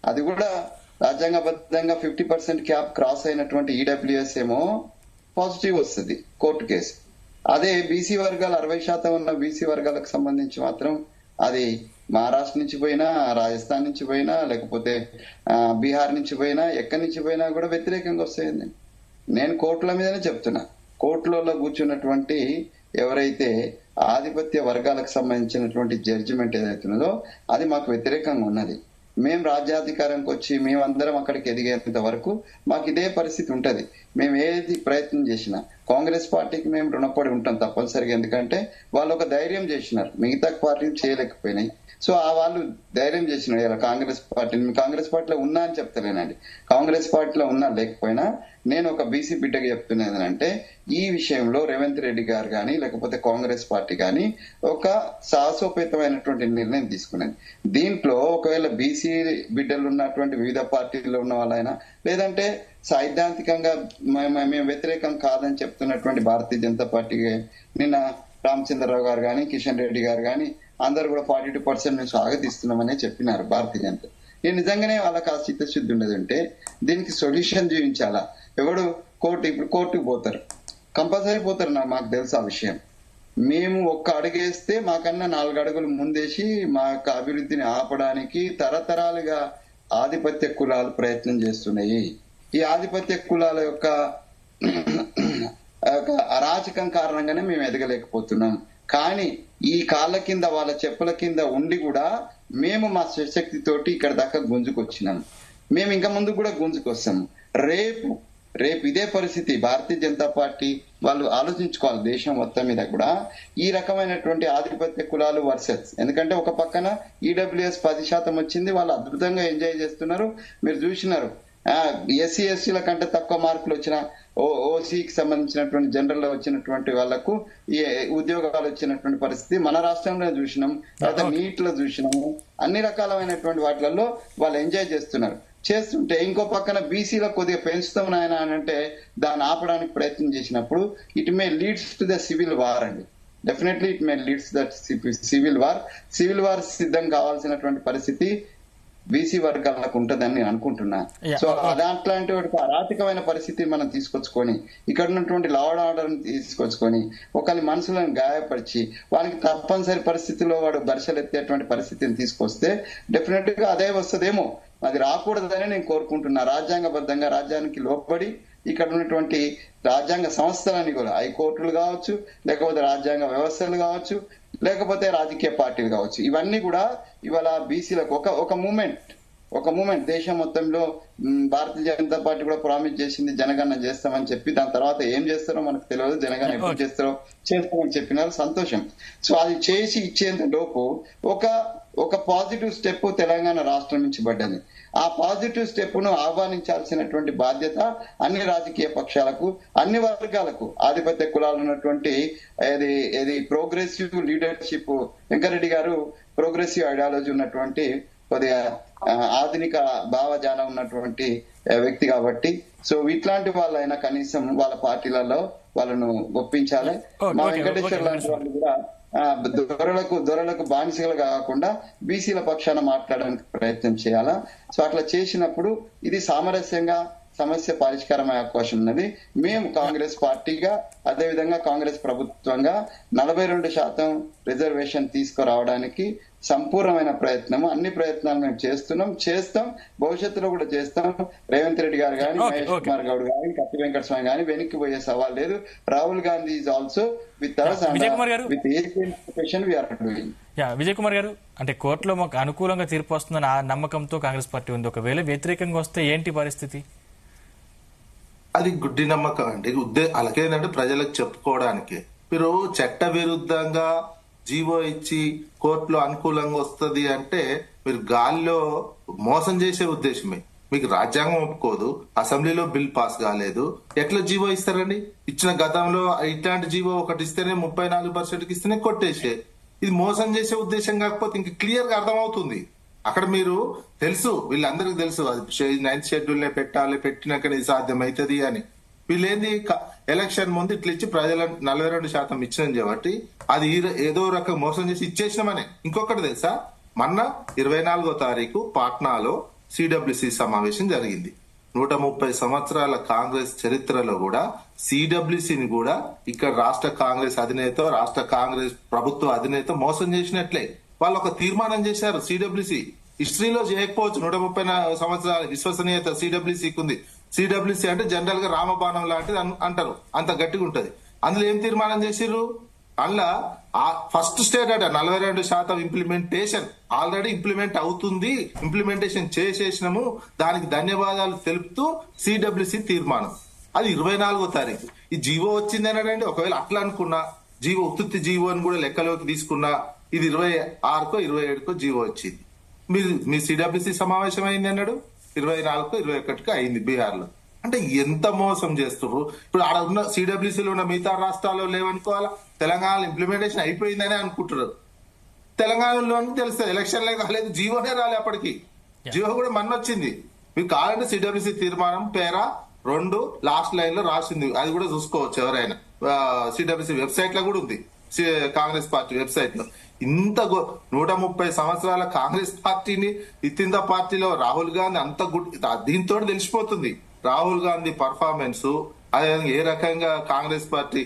Speaker 5: అది కూడా రాజ్యాంగబద్ధంగా 50% క్యాప్ క్రాస్ అయినటువంటి ఈడబ్ల్యూఎస్ ఏమో పాజిటివ్ వస్తుంది కోర్టు కేసు. అదే బీసీ వర్గాలు 60% ఉన్న బీసీ వర్గాలకు సంబంధించి మాత్రం అది మహారాష్ట్ర నుంచి పోయినా, రాజస్థాన్ నుంచి పోయినా, లేకపోతే బీహార్ నుంచి పోయినా, ఎక్కడి నుంచి పోయినా కూడా వ్యతిరేకంగా వస్తాయండి. నేను కోర్టుల మీదనే చెప్తున్నా. కోర్టులలో కూర్చున్నటువంటి ఎవరైతే ఆధిపత్య వర్గాలకు సంబంధించినటువంటి జడ్జిమెంట్ ఏదైతున్నదో అది మాకు వ్యతిరేకంగా ఉన్నది. మేము రాజ్యాధికారానికి వచ్చి మేమందరం అక్కడికి ఎదిగేంత వరకు మాకు ఇదే పరిస్థితి ఉంటది. మేము ఏది ప్రయత్నం చేసినా కాంగ్రెస్ పార్టీకి మేము రుణపడి ఉంటాం తప్పనిసరిగా. ఎందుకంటే వాళ్ళు ఒక ధైర్యం చేసినారు, మిగతా పార్టీలు చేయలేకపోయినాయి. సో వాళ్ళు ధైర్యం చేసినారు. ఇలా కాంగ్రెస్ పార్టీలో ఉన్నా అని చెప్తలేనండి, కాంగ్రెస్ పార్టీలో ఉన్నా లేకపోయినా నేను ఒక బీసీ బిడ్డగా చెప్తున్నది అంటే ఈ విషయంలో రేవంత్ రెడ్డి గారు కానీ లేకపోతే కాంగ్రెస్ పార్టీ కానీ ఒక సాహసోపేతమైనటువంటి నిర్ణయం తీసుకున్నది. దీంట్లో ఒకవేళ బీసీ బిడ్డలు ఉన్నటువంటి వివిధ పార్టీల్లో ఉన్న వాళ్ళైనా, లేదంటే సైద్ధాంతికంగా మేము వ్యతిరేకం కాదని చెప్తున్నటువంటి భారతీయ జనతా పార్టీకి నిన్న రామచంద్రరావు గారు కానీ కిషన్ రెడ్డి గారు కానీ అందరు కూడా 42% మేము స్వాగతిస్తున్నామని చెప్పినారు భారతీయ జనతా. నేను నిజంగానే వాళ్ళకి ఆ చిత్తశుద్ధి ఉండదంటే దీనికి సొల్యూషన్ చూపించాలా. ఎవడు ఇప్పుడు కోర్టుకు పోతారు, కంపల్సరీ పోతారు, మాకు తెలుసు ఆ విషయం. మేము ఒక్క అడుగేస్తే మాకన్నా 4 అడుగులు ముందేసి మా యొక్క అభివృద్ధిని ఆపడానికి తరతరాలుగా ఆధిపత్య కులాలు ప్రయత్నం చేస్తున్నాయి. ఈ ఆధిపత్య కులాల యొక్క అరాచకం కారణంగానే మేము ఎదగలేకపోతున్నాం. కానీ ఈ కాళ్ళ కింద వాళ్ళ చెప్పుల కింద ఉండి కూడా మేము మా శక్తితోటి ఇక్కడ దాకా గుంజుకొచ్చినాం. మేము ఇంకా ముందు కూడా గుంజుకొస్తాము. రేపు ఇదే పరిస్థితి భారతీయ జనతా పార్టీ వాళ్ళు ఆలోచించుకోవాలి. దేశం మొత్తం మీద కూడా ఈ రకమైనటువంటి ఆధిపత్య కులాలు వర్సెస్, ఎందుకంటే ఒక పక్కన ఈడబ్ల్యూఎస్ 10% వచ్చింది, వాళ్ళు అద్భుతంగా ఎంజాయ్ చేస్తున్నారు. మీరు చూసినారు ఎస్సీ ఎస్టీల కంటే తక్కువ మార్కులు వచ్చిన ఓసీకి సంబంధించినటువంటి జనరల్ లో వచ్చినటువంటి వాళ్లకు ఈ ఉద్యోగాలు వచ్చినటువంటి పరిస్థితి మన రాష్ట్రంలో చూసినాం, తర్వాత నీట్ లో చూసినాము. అన్ని రకాలైనటువంటి వాటిలలో వాళ్ళు ఎంజాయ్ చేస్తుంటే ఇంకో పక్కన బీసీలో కొద్దిగా పెంచుతాం నాయన అని అంటే దాన్ని ఆపడానికి ప్రయత్నం చేసినప్పుడు it may leads to the civil war అండి. Definitely it may leads that civil war సిద్ధం కావాల్సినటువంటి పరిస్థితి బీసీ వర్గాలకు ఉంటదని నేను అనుకుంటున్నా. సో అట్లాంటి అరాచకమైన పరిస్థితి మనం తీసుకొచ్చుకొని ఇక్కడ ఉన్నటువంటి లా అండ్ ఆర్డర్ తీసుకొచ్చుకొని ఒకరి మనసులను గాయపరిచి వానికి తప్పనిసరి పరిస్థితిలో వాడు బర్షలు ఎత్తేటువంటి పరిస్థితిని తీసుకొస్తే డెఫినెట్ గా అదే వస్తుందేమో. అది రాకూడదని నేను కోరుకుంటున్నా. రాజ్యాంగబద్ధంగా రాజ్యానికి లోబడి ఇక్కడ ఉన్నటువంటి రాజ్యాంగ సంస్థలన్నీ కూడా హైకోర్టులు కావచ్చు, లేకపోతే రాజ్యాంగ వ్యవస్థలు కావచ్చు, లేకపోతే రాజకీయ పార్టీలు కావచ్చు, ఇవన్నీ కూడా ఇవాళ బీసీలకు ఒక మూమెంట్ దేశం మొత్తంలో భారతీయ జనతా పార్టీ కూడా ప్రామిస్ చేసింది జనగణన చేస్తామని చెప్పి, దాని తర్వాత ఏం చేస్తారో మనకు తెలియదు. జనగణన ఎప్పుడు చేస్తామని చెప్పినారు, సంతోషం. సో అది చేసి ఇచ్చేంత లోపు ఒక పాజిటివ్ స్టెప్ తెలంగాణ రాష్ట్రం నుంచి పడ్డది. ఆ పాజిటివ్ స్టెప్ ను ఆహ్వానించాల్సినటువంటి బాధ్యత అన్ని రాజకీయ పక్షాలకు, అన్ని వర్గాలకు, ఆధిపత్య కులాలు ఉన్నటువంటి ఏది ప్రోగ్రెసివ్ లీడర్షిప్. వెంకరెడ్డి గారు ప్రోగ్రెసివ్ ఐడియాలజీ ఉన్నటువంటి కొద్దిగా ఆధునిక భావజాలం ఉన్నటువంటి వ్యక్తి కాబట్టి సో ఇట్లాంటి వాళ్ళైనా కనీసం వాళ్ళ పార్టీలలో వాళ్ళను ఒప్పించాలి. మా వెంకటేశ్వర లాంటి వాళ్ళు కూడా దొరలకు బానిసలు కాకుండా బీసీల పక్షాన మాట్లాడడానికి ప్రయత్నం చేయాలా. సో అట్లా చేసినప్పుడు ఇది సామరస్యంగా సమస్య పరిష్కారమయ్యే అవకాశం ఉన్నది. మేము కాంగ్రెస్ పార్టీగా అదేవిధంగా కాంగ్రెస్ ప్రభుత్వంగా 42% రిజర్వేషన్ తీసుకురావడానికి సంపూర్ణమైన ప్రయత్నము, అన్ని ప్రయత్నాలు మేము చేస్తాం, భవిష్యత్తులో కూడా చేస్తాం. రేవంత్ రెడ్డి గారు కానీ, మహేష్ కుమార్ గౌడ్ కానీ, కత్తి వెంకట స్వామి కానీ వెనక్కి పోయే సవాల్ లేదు. Rahul Gandhi is also with us and with
Speaker 1: Vijay Kumar గారు, అంటే కోర్టులో మాకు అనుకూలంగా తీర్పు వస్తుందని ఆ నమ్మకంతో కాంగ్రెస్ పార్టీ ఉంది. ఒకవేళ వ్యతిరేకంగా వస్తే ఏంటి పరిస్థితి?
Speaker 2: అది గుడ్డి నమ్మకం అండి. అలాగేంటంటే ప్రజలకు చెప్పుకోవడానికి మీరు చట్ట విరుద్ధంగా జీవో ఇచ్చి కోర్టులో అనుకూలంగా వస్తుంది అంటే మీరు గాల్లో మోసం చేసే ఉద్దేశమే. మీకు రాజ్యాంగం ఒప్పుకోదు, అసెంబ్లీలో బిల్ పాస్ కాలేదు, ఎట్లా జీవో ఇస్తారండి? ఇచ్చిన గతంలో ఇట్లాంటి జీవో ఒకటి ఇస్తేనే 34% ఇస్తేనే కొట్టేసే. ఇది మోసం చేసే ఉద్దేశం కాకపోతే ఇంక క్లియర్ గా అర్థమవుతుంది. అక్కడ మీరు తెలుసు, వీళ్ళందరికీ తెలుసు అది 9th షెడ్యూల్ పెట్టినాకనే ఇది సాధ్యమవుతుంది అని. వీళ్ళేంది ఎలక్షన్ ముందు ఇట్లా ఇచ్చి ప్రజలను 42% ఇచ్చినాం కాబట్టి అది ఏదో రకం మోసం చేసి ఇచ్చేసినామని. ఇంకొకటి తెలుసా, మొన్న 24వ తారీఖు పాట్నాలో సిడబ్ల్యూసి సమావేశం జరిగింది. 130 సంవత్సరాల కాంగ్రెస్ చరిత్రలో కూడా సిడబ్ల్యూసిని కూడా ఇక్కడ రాష్ట్ర కాంగ్రెస్ అధినేత, రాష్ట్ర కాంగ్రెస్ ప్రభుత్వ అధినేత మోసం చేసినట్లే వాళ్ళు ఒక తీర్మానం చేశారు. సిడబ్ల్యూసి హిస్టరీలో చేయకపోవచ్చు, 130 సంవత్సరాల విశ్వసనీయత సిడబ్ల్యూసికి ఉంది. సిడబ్ల్యూసి అంటే జనరల్ గా రామబాణం లాంటిది అంటారు, అంత గట్టిగా ఉంటది. అందులో ఏం తీర్మానం చేసిర్రు? అందులో ఫస్ట్ స్టేట్ అట 42% ఇంప్లిమెంటేషన్ ఆల్రెడీ ఇంప్లిమెంట్ అవుతుంది, ఇంప్లిమెంటేషన్ చేసేసినాము, దానికి ధన్యవాదాలు తెలుపుతూ సిడబ్ల్యూసి తీర్మానం. అది 24వ తారీఖు. ఈ జీవో వచ్చింది అన్నాడండి. ఒకవేళ అట్లా అనుకున్నా, జీవో ఉత్తుత్తి జీవో అని కూడా లెక్కలోకి తీసుకున్నా, ఇది 26కో 27కో జీవో వచ్చింది. మీ సిడబ్ల్యూసి సమావేశం అయింది అన్నాడు, 24కో 21కో అయింది బీహార్ లో. అంటే ఎంత మోసం చేస్తున్నారు. ఇప్పుడు ఆడ ఉన్న సిడబ్ల్యూసీలో ఉన్న మిగతా రాష్ట్రాల్లో లేవనుకోవాలా, తెలంగాణలో ఇంప్లిమెంటేషన్ అయిపోయిందని అనుకుంటున్నారు. తెలంగాణలో తెలుస్తుంది, ఎలక్షన్లే కాలేదు, జీవోనే రాలే అప్పటికి. జీవో కూడా మొన్న వచ్చింది. మీకు కావాలంటే సిడబ్ల్యూసీ తీర్మానం పేరా 2 లాస్ట్ లైన్ లో రాసింది, అది కూడా చూసుకోవచ్చు ఎవరైనా. సిడబ్ల్యూసీ వెబ్సైట్ లో కూడా ఉంది, కాంగ్రెస్ పార్టీ వెబ్సైట్ లో. ఇంత 130 సంవత్సరాల కాంగ్రెస్ పార్టీని ఇతింద పార్టీలో రాహుల్ గాంధీ అంత దీంతో తెలిసిపోతుంది రాహుల్ గాంధీ పర్ఫార్మెన్స్. అదే ఏ రకంగా కాంగ్రెస్ పార్టీ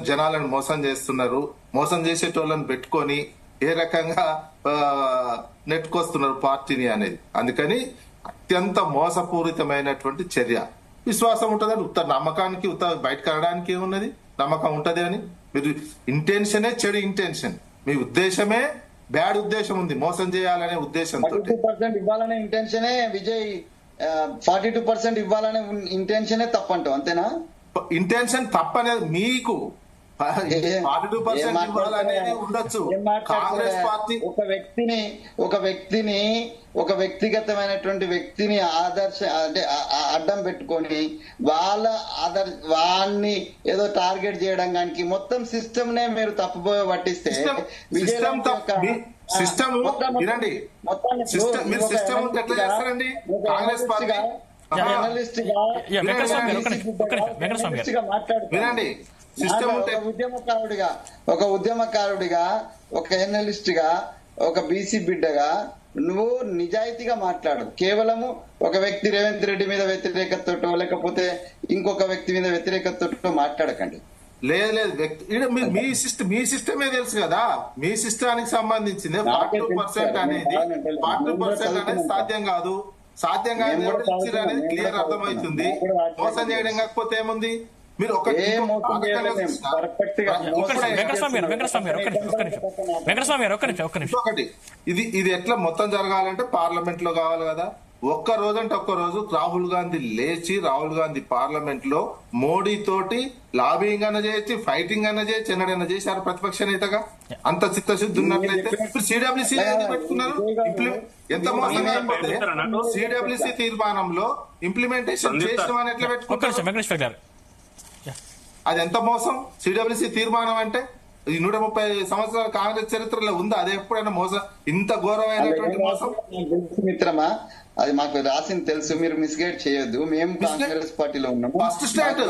Speaker 2: జనాలను మోసం చేస్తున్నారు, మోసం చేసేటోళ్ళని పెట్టుకొని ఏ రకంగా నెట్టుకొస్తున్నారు పార్టీని అనేది. అందుకని అత్యంత మోసపూరితమైనటువంటి చర్య. విశ్వాసం ఉంటుందని నమ్మకానికి బయటకు అనడానికి ఏమున్నది, నమ్మకం ఉంటది అని. మీరు ఇంటెన్షనే చెడు ఇంటెన్షన్, మీ ఉద్దేశమే బ్యాడ్ ఉద్దేశం ఉంది, మోసం చేయాలనే ఉద్దేశంతో.
Speaker 5: 42% ఇవ్వాలనే ఇంటెన్షనే విజయ్, 42% ఇవ్వాలనే ఇంటెన్షనే తప్పంటావు, అంతేనా? ఇంటెన్షన్
Speaker 2: తప్పనేది మీకు 42% ఇవ్వాలనేది ఉండొచ్చు. కాంగ్రెస్ పార్టీ
Speaker 5: ఒక వ్యక్తిగతమైనటువంటి వ్యక్తిని అంటే అడ్డం పెట్టుకొని వాడిని ఏదో టార్గెట్ చేయడం కానీ మొత్తం సిస్టమ్ నే మీరు తప్పుపోయి పట్టిస్తే
Speaker 2: సిస్టమ్ వినండి, మీరు సిస్టమ్ ఎట్లా చేస్తారండి? కాంగ్రెస్ పార్టీ వినండి,
Speaker 5: ఒక ఉద్యమకారుడిగా, ఒక జర్నలిస్ట్ గా, ఒక బీసీ బిడ్డగా నువ్వు నిజాయితీగా మాట్లాడు. కేవలము ఒక వ్యక్తి రేవంత్ రెడ్డి మీద వ్యతిరేకతతో లేకపోతే ఇంకొక వ్యక్తి మీద వ్యతిరేకతతో మాట్లాడకండి.
Speaker 2: లేదు, మీ సిస్టమే తెలుసు కదా, మీ సిస్టానికి సంబంధించింది 42% అనేది 42% అనేది సాధ్యం కాదు. సాధ్యం కాదు అనేది క్లియర్ అర్థమవుతుంది. మోసం చేయడం కాకపోతే ఏముంది? మీరు ఇది ఎట్లా మొత్తం జరగాలంటే పార్లమెంట్ లో కావాలి కదా. ఒక్క రోజు రాహుల్ గాంధీ లేచి, రాహుల్ గాంధీ పార్లమెంట్ లో మోడీ తోటి లాబింగ్ అన్న చేయొచ్చు, ఫైటింగ్ అన్న చేయొచ్చు. ఎన్నడైనా చేశారు ప్రతిపక్ష నేతగా? అంత చిత్తశుద్ధి ఉన్నట్లయితే ఇప్పుడు సిడబ్ల్యూసీ పెట్టుకున్నారు. ఎంత మోసం అయిపోతే సిడబ్ల్యూసీ తీర్మానంలో ఇంప్లిమెంటేషన్ చేసిన అని ఎట్లా పెట్టుకుంటారు? అది ఎంత మోసం! సిడబ్ల్యూసీ తీర్మానం అంటే 130 సంవత్సరాల కాంగ్రెస్ చరిత్రలో ఉందా అది ఎప్పుడైనా మోసం? ఇంత ఘోరమైనటువంటి మోసం
Speaker 5: మిత్రమా, అది మాకు రాసింది తెలుసు. మీరు మిస్గైడ్ చేయొద్దు. మేము కాంగ్రెస్ పార్టీలో ఉన్నాము.
Speaker 2: ఫస్ట్ స్టేట్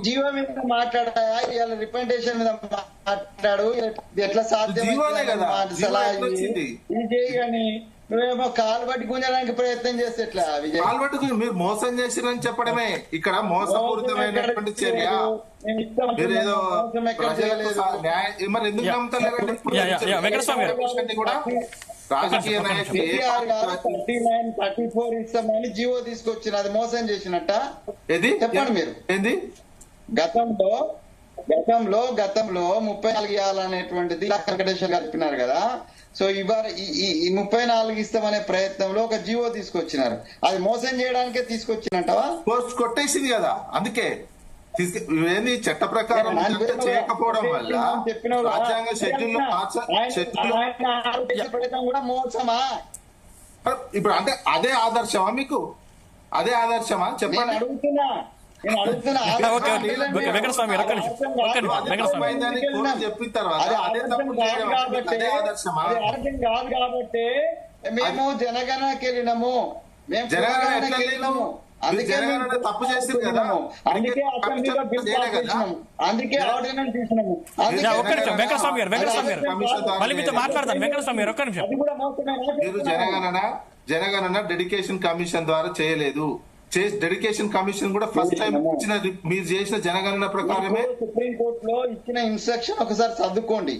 Speaker 5: జీవో మీద మాట్లాడా, ఇవాళ రిప్రజెంటేషన్ మీద మాట్లాడు, ఎట్లా సాధ్యం? ఇది చేయి కానీ నువ్వేమో కాలు పట్టి గుంజడానికి ప్రయత్నం చేస్తే ఎట్లా విజయ్?
Speaker 2: పాల్పట్టుకుని మీరు మోసం చేసిరని చెప్పడమే ఇక్కడ మోసపూరితమైనటువంటి చర్య. మీరు ఏదో ప్రజలకు మరి ఎందుకు నమ్ముతలేరండి?
Speaker 1: వెంకటస్వామి గారు
Speaker 2: కూడా రాజకీయ నాయకులు
Speaker 5: 39-34 ఇస్తామని జీవో తీసుకొచ్చిన అది మోసం చేసినట్ట
Speaker 2: ఏది
Speaker 5: చెప్పండి మీరు.
Speaker 2: ఏంది
Speaker 5: గతంలో 34 ఇవ్వాలనేటువంటిది వెంకటేశ్వర్ గారు చెప్పినారు కదా. సో ఇవాళ ఈ 34 ఇస్తామనే ప్రయత్నంలో ఒక జీవో తీసుకొచ్చినారు. అది మోసం చేయడానికే తీసుకొచ్చినట్టవా?
Speaker 2: పోస్ట్ కొట్టేసింది కదా, అందుకే ఇవేంది చట్ట ప్రకారం చేయకపోవడం వల్ల రాజ్యాంగ షెడ్యూల్
Speaker 5: కూడా మోసమా?
Speaker 2: ఇప్పుడు అంటే అదే ఆదర్శమా మీకు? అదే ఆదర్శమా చెప్పండి.
Speaker 5: నేను అడుగుతున్నా
Speaker 1: వెంకటస్వామి గారు
Speaker 2: చెప్పిన తర్వాత అదే ఆదర్శమా?
Speaker 5: కాదు కాబట్టి మేము జనగణకి వెళ్ళినాము, మేము
Speaker 2: జనగణన వెళ్ళినాము, జనగణన తప్పు చేసింది కదా,
Speaker 5: అందుకే అసెంబ్లీలో బిల్ పాస్ చేసినాము, అందుకే ఆర్డినెన్స్ చేసినాము.
Speaker 1: ఒక్క నిమిషం వెంకటస్వామి గారు మళ్ళీ మీతో మాట్లాడతాను. వెంకటస్వామి గారు ఒక్క నిమిషం.
Speaker 5: అది కూడా మోసమేనా?
Speaker 2: మీరు జనగణన డెడికేషన్ కమిషన్ ద్వారా చేయలేదు. డెడికేషన్ కమిషన్ కూడా ఫస్ట్ టైం ఇచ్చిన మీరు చేసిన జనగణన ప్రకారమే.
Speaker 5: సుప్రీం కోర్టులో ఇచ్చిన ఇన్స్ట్రక్షన్ ఒకసారి చదువుకోండి.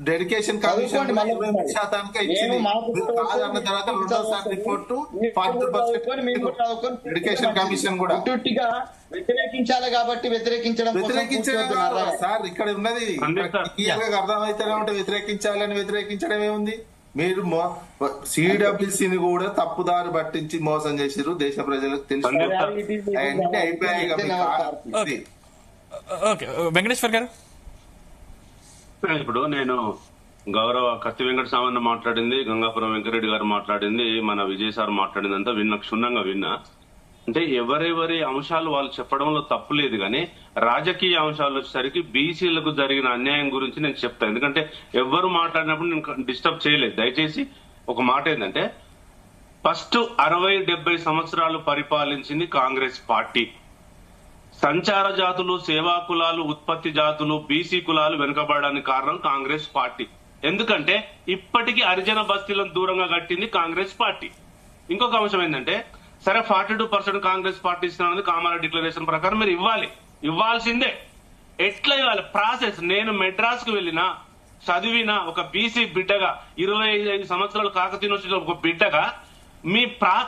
Speaker 2: డెడికేషన్ కమిషన్ 20% ఇచ్చింది. కాదన్న తర్వాత రెండోసారి రిపోర్టు 40% డెడికేషన్ కమిషన్ కూడా
Speaker 5: వ్యతిరేకించాలి కాబట్టి
Speaker 2: వ్యతిరేకించడం సార్ ఇక్కడ ఉన్నది క్లియర్ గా అర్థమైతేనే ఉంటే వ్యతిరేకించడం ఏముంది? మీరు సిడబ్ల్యూసీని కూడా తప్పుదారి పట్టించి మోసం చేసిరు, దేశ ప్రజలకు తెలుసు. అన్ని అయిపోయాయి.
Speaker 1: వెంకటేశ్వర్ గారు
Speaker 3: ఇప్పుడు నేను గౌరవ కత్తి వెంకట సామన్న మాట్లాడింది, గంగాపురం వెంకరెడ్డి గారు మాట్లాడింది, మన విజయ్ సార్ మాట్లాడింది అంతా క్షుణ్ణంగా విన్నా. అంటే ఎవరెవరి అంశాలు వాళ్ళు చెప్పడంలో తప్పు లేదు, కానీ రాజకీయ అంశాలు వచ్చేసరికి బీసీలకు జరిగిన అన్యాయం గురించి నేను చెప్తాను. ఎందుకంటే ఎవరు మాట్లాడినప్పుడు నేను డిస్టర్బ్ చేయలేదు. దయచేసి ఒక మాట ఏంటంటే, ఫస్ట్ 60-70 సంవత్సరాలు పరిపాలించింది కాంగ్రెస్ పార్టీ. సంచార జాతులు, సేవా కులాలు, ఉత్పత్తి జాతులు, బీసీ కులాలు వెనుకబడడానికి కారణం కాంగ్రెస్ పార్టీ. ఎందుకంటే ఇప్పటికీ హరిజన బస్తీలను దూరంగా కట్టింది కాంగ్రెస్ పార్టీ. ఇంకొక అంశం ఏంటంటే, సరే 42% కాంగ్రెస్ పార్టీ ఇస్తున్నది కామారెడ్డి డిక్లరేషన్ ప్రకారం మీరు ఇవ్వాల్సిందే. ఎట్లా ఇవ్వాలి ప్రాసెస్? నేను మెడ్రాస్ కు వెళ్ళినా, చదివిన ఒక బీసీ బిడ్డగా, 25 సంవత్సరాలు కాకతీయ యూనివర్సిటీలో ఒక బిడ్డగా మీ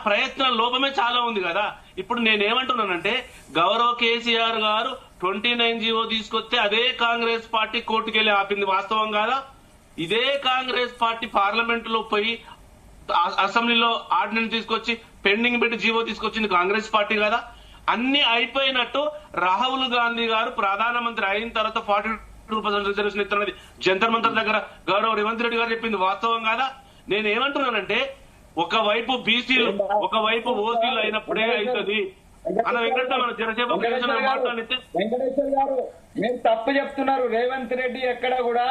Speaker 3: ప్రయత్నం లోపమే చాలా ఉంది కదా. ఇప్పుడు నేనేమంటున్నానంటే, గౌరవ కేసీఆర్ గారు 29 జీవో తీసుకొస్తే అదే కాంగ్రెస్ పార్టీ కోర్టుకెళ్లి ఆపింది వాస్తవం కాదా? ఇదే కాంగ్రెస్ పార్టీ పార్లమెంట్ లో పోయి అసెంబ్లీలో ఆర్డినెన్స్ తీసుకొచ్చి పెండింగ్ పెట్టి జీవో తీసుకొచ్చింది కాంగ్రెస్ పార్టీ కదా. అన్ని అయిపోయినట్టు రాహుల్ గాంధీ గారు ప్రధానమంత్రి అయిన తర్వాత 42% రిజర్వేషన్ ఇస్తున్నది జంతర్ మంతర్ దగ్గర గౌరవ రేవంత్ రెడ్డి గారు చెప్పింది వాస్తవం కాదా? నేనేమంటున్నానంటే, ఒకవైపు బీసీలు, ఒకవైపు ఓసీలు అయినప్పుడే అవుతుంది అన్న వెంకటేశ్వర జనసేన మాట్లాడితే.
Speaker 6: వెంకటేశ్వర గారు మీరు తప్పు చెప్తున్నారు. రేవంత్ రెడ్డి ఎక్కడ కూడా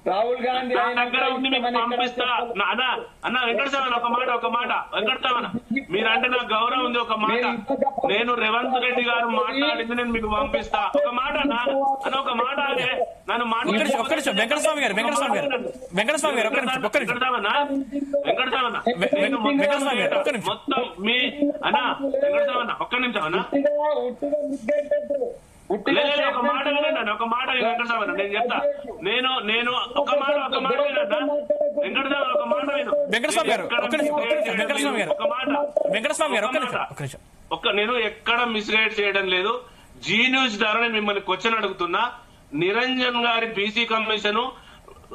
Speaker 6: రాహుల్ గాంధీ
Speaker 3: దగ్గర ఉంది, మీకు పంపిస్తా అన్న వెంకటేశ్వర. ఒక మాట వెంకటేశ్వర, మీరంటే నాకు గౌరవం ఉంది. ఒక మాట, నేను రేవంత్ రెడ్డి గారు మాట్లాడింది నేను మీకు పంపిస్తా. ఒక మాట అన్న ఒక మాట నన్ను
Speaker 1: వెంకటస్వామి గారు
Speaker 3: మొత్తం మీ అన్న వెంకటస్వామి ఒక్క నిమిషం అన్న ఒక మాట వినండి. ఒక మాట వెంకటస్వామి నేను చెప్తా. నేను ఒక మాట వినండి వెంకటస్వామి, ఒక మాట విను. నేను ఎక్కడ మిస్గైడ్ చేయడం లేదు. జీ న్యూస్ ద్వారా నేను మిమ్మల్ని క్వశ్చన్ అడుగుతున్నా. నిరంజన్ గారి బీసీ కమిషన్,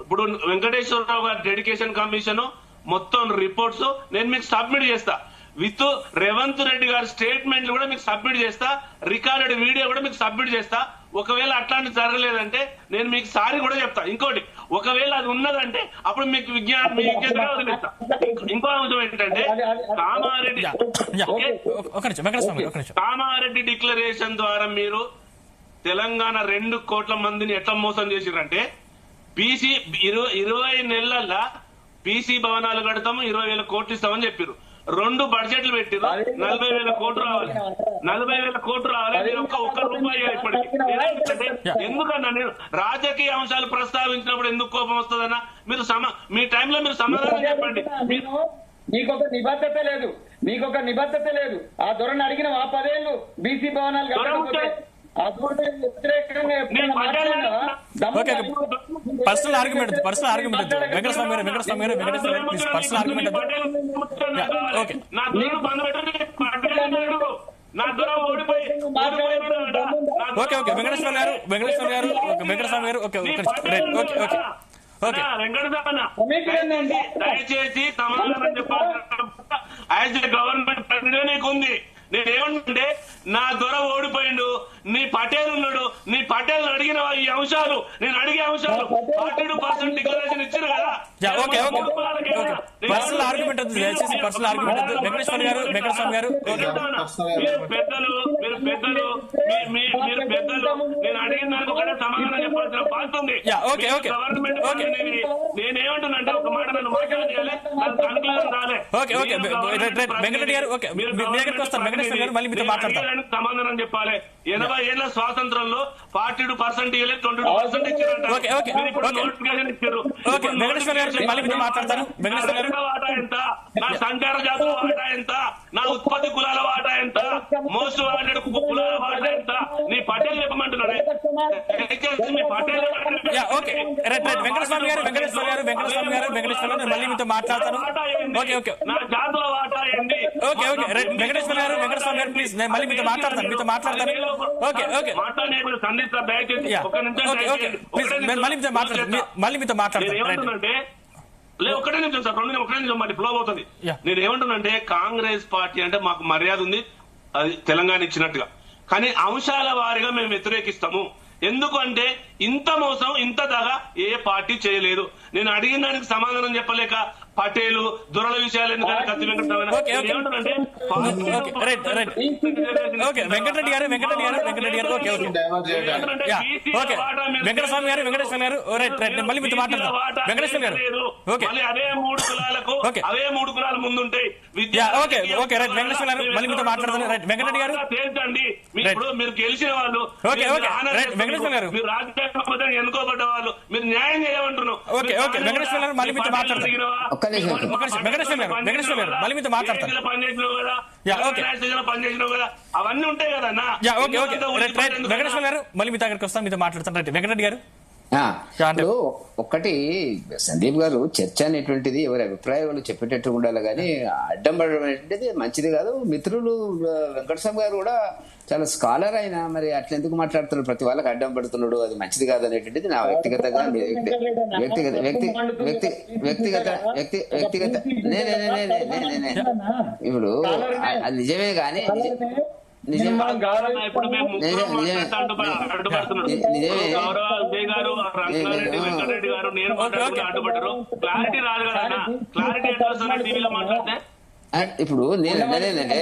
Speaker 3: ఇప్పుడు వెంకటేశ్వరరావు గారి డెడికేషన్ కమిషన్ మొత్తం రిపోర్ట్స్ నేను మీకు సబ్మిట్ చేస్తా. విత్ రేవంత్ రెడ్డి గారి స్టేట్మెంట్లు కూడా మీకు సబ్మిట్ చేస్తా. రికార్డెడ్ వీడియో కూడా మీకు సబ్మిట్ చేస్తా. ఒకవేళ అట్లాంటివి జరగలేదంటే నేను మీకు సారీ కూడా చెప్తా. ఇంకోటి, ఒకవేళ అది ఉన్నదంటే అప్పుడు మీకు విజ్ఞానంగా వదిలేస్తా. ఇంకో అంశం ఏంటంటే, కామారెడ్డి డిక్లరేషన్ ద్వారా మీరు తెలంగాణ 2 కోట్ల మందిని ఎట్లా మోసం చేసిరంటే, బీసీ 20 నెలల్లో బీసీ భవనాలు కడతాము, 20,000 కోట్లు ఇస్తామని చెప్పారు. 2 బడ్జెట్లు పెట్టిరు, 40,000 కోట్లు రావాలి. 40,000 కోట్లు రావాలి. మీరు ఒక్క రూపాయి ఇప్పటికి. ఎందుకన్నా నేను రాజకీయ అంశాలు ప్రస్తావించినప్పుడు ఎందుకు కోపం వస్తుందన్నా? మీరు మీ టైంలో మీరు సమాధానం చెప్పండి.
Speaker 6: మీకొక నిబద్ధత లేదు, మీకొక నిబద్ధత లేదు. ఆ దొరని అడిగిన ఆ 10 ఏళ్ళు బీసీ భవనాలు కట్టకపోతే ఆ దొరని వ్యతిరేకంగా ఎప్పుడైనా మాట్లాడినావా?
Speaker 1: ఓకే పర్సనల్ ఆర్గ్యుమెంట్ వెంకటస్వామి గారు please personal argument okay okay okay Venkateswara గారు ఓకే
Speaker 3: దయచేసి సమాధానం చెప్పాలి. యాజ్ ఏ గవర్నమెంట్ ప్రెసిడెంట్ నీకు ఉంది. నేనేమంటే నా దొర ఓడిపోయిండు, నీ పటేల్ ఉన్నాడు, నీ పటేల్ అడిగిన ఈ అంశాలు నేను అడిగే అంశాలు 42% డిక్లరేషన్ ఇచ్చారు కదా.
Speaker 1: ఓకే పర్సనల్ ఆర్గ్యుమెంట్ దయచేసి పర్సనల్ ఆర్గ్యుమెంట్ వెంకటేశ్వర గారు
Speaker 3: మీరు పెద్దలు నేను అడిగిన దానికి ఒకటే సమాధానం చెప్పాల్సిన బాధ్యత ఉంది. గవర్నమెంట్ నేనేమంటున్నాంటే ఒక మాట నన్ను మాట్లాడాలి, రాలే.
Speaker 1: వెంకటరెడ్డి గారు
Speaker 3: సమాధానం చెప్పాలి. 80 ఏళ్ల స్వాతంత్రంలో 42% ఇవ్వలేదు, 22% ఇచ్చారంట. వాటా ఎంత, నా సంచార జాతుల వాటా ఎంత, నా ఉత్పత్తి కులాల వాటా ఎంత, మోస్ట్ వాడెడ్ కులాల వాటా ఎంత, నీ పటేల్ చెప్పమంటున్నాడే. మీ పటేల్
Speaker 1: వెంకటస్వామి గారు మళ్ళీ మీతో మాట్లాడతాను.
Speaker 3: నా జాతుల వాటా ఏంటి?
Speaker 1: వెంకటేశ్వర గారు ప్లీజ్ నేను మళ్ళీ మీతో మాట్లాడతాను.
Speaker 3: సందీప్ సార్ దయచేసి ఒక నిమిషం
Speaker 1: మళ్ళీ మీతో మాట్లాడతాను.
Speaker 3: ఏమంటున్నంటే ఒకటే నిమిషం సార్, ఒకటే నిమిషం మళ్ళీ ఫ్లో అవుతుంది. నేను ఏమంటున్నంటే కాంగ్రెస్ పార్టీ అంటే మాకు మర్యాద ఉంది, అది తెలంగాణ ఇచ్చినట్టుగా. కానీ అంశాల వారీగా మేము వ్యతిరేకిస్తాము. ఎందుకంటే ఇంత మోసం ఇంత దగా ఏ పార్టీ చేయలేదు. నేను అడిగిన దానికి సమాధానం చెప్పలేక పటేలు దొరల విషయాలు ఎందుకంటే కత్తి
Speaker 1: వెంకటరెడ్డి గారు వెంకటస్వామి గారు మళ్ళీ మీతో మాట్లాడతాను. వెంకటేశ్వర గారు
Speaker 3: అదే 3 కులాలకు అవే 3 కులాలు ముందుంటాయి.
Speaker 1: వెంకటేశ్వర గారు మళ్ళీ మీతో మాట్లాడతాను. వెంకటరెడ్డి గారు
Speaker 3: తేల్చండి. ఇప్పుడు మీరు గెలిచిన వాళ్ళు, మీరు రాజ్యాంగ ఎన్నుకోబడ్డ వాళ్ళు, మీరు న్యాయం చేయమంటున్నారు.
Speaker 1: వెంకటేశ్వర గారు మళ్ళీ మీతో మాట్లాడతాను. వెంకటేశ్వర గారు మళ్ళీ మీతో మాట్లాడతాను.
Speaker 3: పనిచేసినావు కదా, అవన్నీ ఉంటాయి కదా.
Speaker 1: వెంకటేశ్వర గారు మళ్ళీ మీ దగ్గరికి వస్తాను, మీతో మాట్లాడతాను. వెంకటరెడ్డి గారు
Speaker 4: ఇప్పుడు ఒక్కటి సందీప్ గారు చర్చ అనేటువంటిది ఎవరి అభిప్రాయాలు చెప్పేటట్టు ఉండాలి, కానీ అడ్డం పడడం అనేటువంటిది మంచిది కాదు. మిత్రులు వెంకటస్వామి గారు కూడా చాలా స్కాలర్ అయినా మరి అట్లా ఎందుకు మాట్లాడుతున్నారు, ప్రతి వాళ్ళకి అడ్డం పడుతున్నాడు, అది మంచిది కాదు అనేటువంటిది నా వ్యక్తిగతంగా ఇప్పుడు అది నిజమే కానీ ఇప్పుడు నేను అన్నదేంటంటే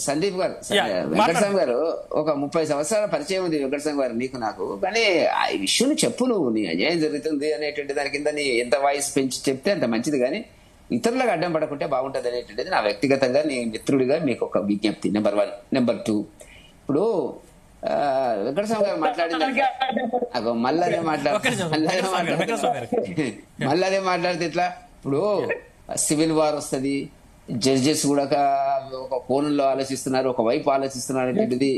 Speaker 4: సందీప్ గారు వెంకటస్వామి గారు ఒక 30 సంవత్సరాల పరిచయం ఉంది వెంకటస్వామి గారు నీకు నాకు, కానీ ఆ విషయం చెప్పు, నువ్వు నీ అన్యాయం జరుగుతుంది అనేటువంటి దాని కింద నీ ఎంత వాయిస్ పెంచి చెప్తే అంత మంచిది, కానీ ఇతరులకు అడ్డం పడకుంటే బాగుంటది అనేటువంటిది నా వ్యక్తిగతంగా నీ మిత్రుడిగా మీకు ఒక విజ్ఞప్తి. నెంబర్ 1. నెంబర్ 2, ఇప్పుడు వెంకటస్వామి గారు మాట్లాడింది మళ్ళీ మాట్లాడితే ఇట్లా ఇప్పుడు సివిల్ వార్ వస్తుంది, జడ్జెస్ కూడా ఒక కోణంలో ఆలోచిస్తున్నారు, ఒక వైపు ఆలోచిస్తున్నారు అనేటువంటిది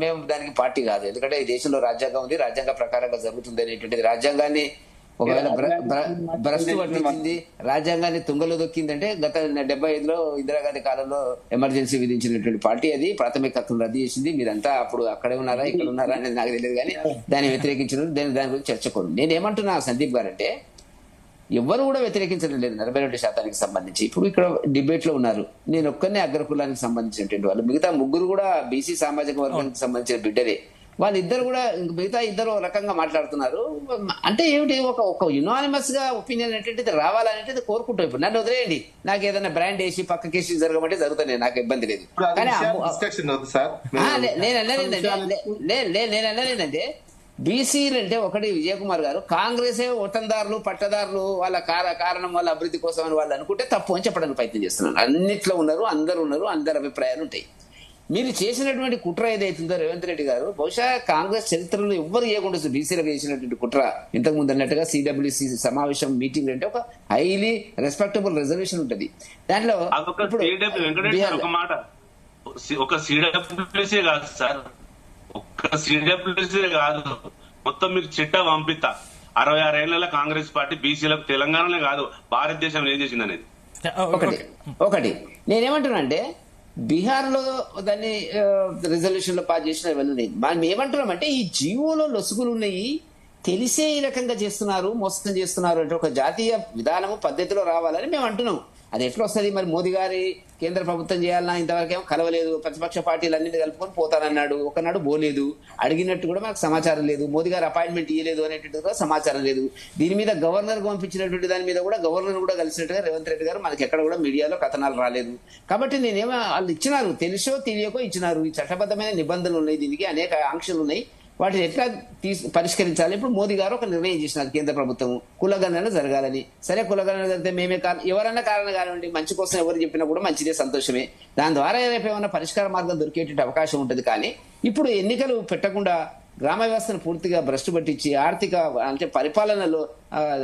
Speaker 4: మేము దానికి పార్టీ కాదు. ఎందుకంటే ఈ దేశంలో రాజ్యాంగం ఉంది, రాజ్యాంగ ప్రకారంగా జరుగుతుంది అనేటువంటిది. రాజ్యాంగాన్ని ఒకవేళ భ్రష్టు పట్టించింది, రాజ్యాంగాన్ని తుంగలో దొక్కిందంటే గత 75లో ఇందిరాగాంధీ కాలంలో ఎమర్జెన్సీ విధించినటువంటి పార్టీ అది ప్రాథమికత్వం రద్దు చేసింది. మీరంతా అప్పుడు అక్కడే ఉన్నారా ఇక్కడ ఉన్నారా అనేది నాకు తెలియదు, కానీ దాన్ని వ్యతిరేకించిన దాని గురించి చర్చకూడదు. నేనేమంటున్నా సందీప్ గారు అంటే ఎవరు కూడా వ్యతిరేకించడం లేదు 42% సంబంధించి. ఇప్పుడు ఇక్కడ డిబేట్ లో ఉన్నారు, నేను ఒక్కనే అగ్రకులానికి సంబంధించినటువంటి వాళ్ళు, మిగతా 3 కూడా బీసీ సామాజిక వర్గానికి సంబంధించిన బిడ్డలే. వాళ్ళిద్దరు కూడా మిగతా ఇద్దరు రకంగా మాట్లాడుతున్నారు. అంటే ఏమిటి, ఒక యునానిమస్ గా ఒపీనియన్ ఏంటంటే రావాలనేది కోరుకుంటాం. ఇప్పుడు నన్ను వదిలేయండి, నాకు ఏదైనా బ్రాండ్ వేసి పక్క కేసు జరగమంటే జరుగుతుంది, నాకు ఇబ్బంది లేదు. కానీ నేను అన్నదేంటంటే బీసీలు అంటే ఒకటి విజయ్ కుమార్ గారు కాంగ్రెసే ఒటందారులు పట్టదారులు వాళ్ళ కారణం వాళ్ళ అభివృద్ధి కోసం అని వాళ్ళు అనుకుంటే తప్పు అని చెప్పడానికి ప్రయత్నం చేస్తున్నారు. అన్నిట్లో ఉన్నారు, అందరు ఉన్నారు, అందరి అభిప్రాయాలు ఉంటాయి. మీరు చేసినటువంటి కుట్ర ఏదైతుందో రేవంత్ రెడ్డి గారు బహుశా కాంగ్రెస్ చరిత్రలో ఎవ్వరు చేయకుండా బీసీలకు చేసినటువంటి కుట్ర ఇంతకు ముందు అన్నట్టుగా సిడబ్ల్యూసీ సమావేశం మీటింగ్ అంటే ఒక హైలీ రెస్పెక్టబుల్ రెజల్యూషన్ ఉంటుంది దాంట్లో
Speaker 3: ఒక మాట ఒక సిడబ్ల్యూసీ కాదు సార్, ఒక్క సిడబ్ల్యూసీ కాదు, మొత్తం మీకు చిట్టా పంపిస్తా 66 ఏళ్ల కాంగ్రెస్ పార్టీ బీసీలకు తెలంగాణలో కాదు భారతదేశంలో ఏం చేసింది అనేది.
Speaker 4: ఒకటి నేనేమంటున్నా అంటే బీహార్ లో దాన్ని రిజల్యూషన్ లో పాస్ చేసిన ఇవన్నీ మనం ఏమంటున్నాం అంటే ఈ జీవోలో లొసుగులు ఉన్నాయి, తెలిసే ఈ రకంగా చేస్తున్నారు, మోసం చేస్తున్నారు అంటే ఒక జాతీయ విధానము పద్ధతిలో రావాలని మేము అంటున్నాం. అది ఎట్లా వస్తుంది మరి? మోదీ గారి కేంద్ర ప్రభుత్వం చేయాలన్నా ఇంతవరకు ఏమో కలవలేదు, ప్రతిపక్ష పార్టీలు అన్నింటి కలుపుకొని పోతానన్నాడు, ఒకనాడు పోలేదు, అడిగినట్టు కూడా మాకు సమాచారం లేదు, మోదీ గారు అపాయింట్మెంట్ ఇవ్వలేదు అనేటువంటి కూడా సమాచారం లేదు. దీని మీద గవర్నర్ పంపించినటువంటి దాని మీద కూడా గవర్నర్ కూడా కలిసినట్టుగా రేవంత్ రెడ్డి గారు మనకి ఎక్కడ కూడా మీడియాలో కథనాలు రాలేదు. కాబట్టి నేనేమో వాళ్ళు ఇచ్చినారు, తెలుసో తెలియకో ఇచ్చినారు. ఈ చట్టబద్ధమైన నిబంధనలు ఉన్నాయి, దీనికి అనేక ఆంక్షలు ఉన్నాయి, వాటిని ఎట్లా పరిష్కరించాలి. ఇప్పుడు మోదీ గారు ఒక నిర్ణయం చేసినారు, కేంద్ర ప్రభుత్వం కులగణన జరగాలని. సరే, కులగణన జరిగితే మేమే ఎవరన్నా కారణం కానివ్వండి, మంచి కోసం ఎవరు చెప్పినా కూడా మంచిదే, సంతోషమే. దాని ద్వారా రేపు ఏమైనా పరిష్కార మార్గం దొరికేటువంటి అవకాశం ఉంటుంది. కానీ ఇప్పుడు ఎన్నికలు పెట్టకుండా గ్రామ వ్యవస్థను పూర్తిగా భ్రష్టు పట్టించి ఆర్థిక అంటే పరిపాలనలో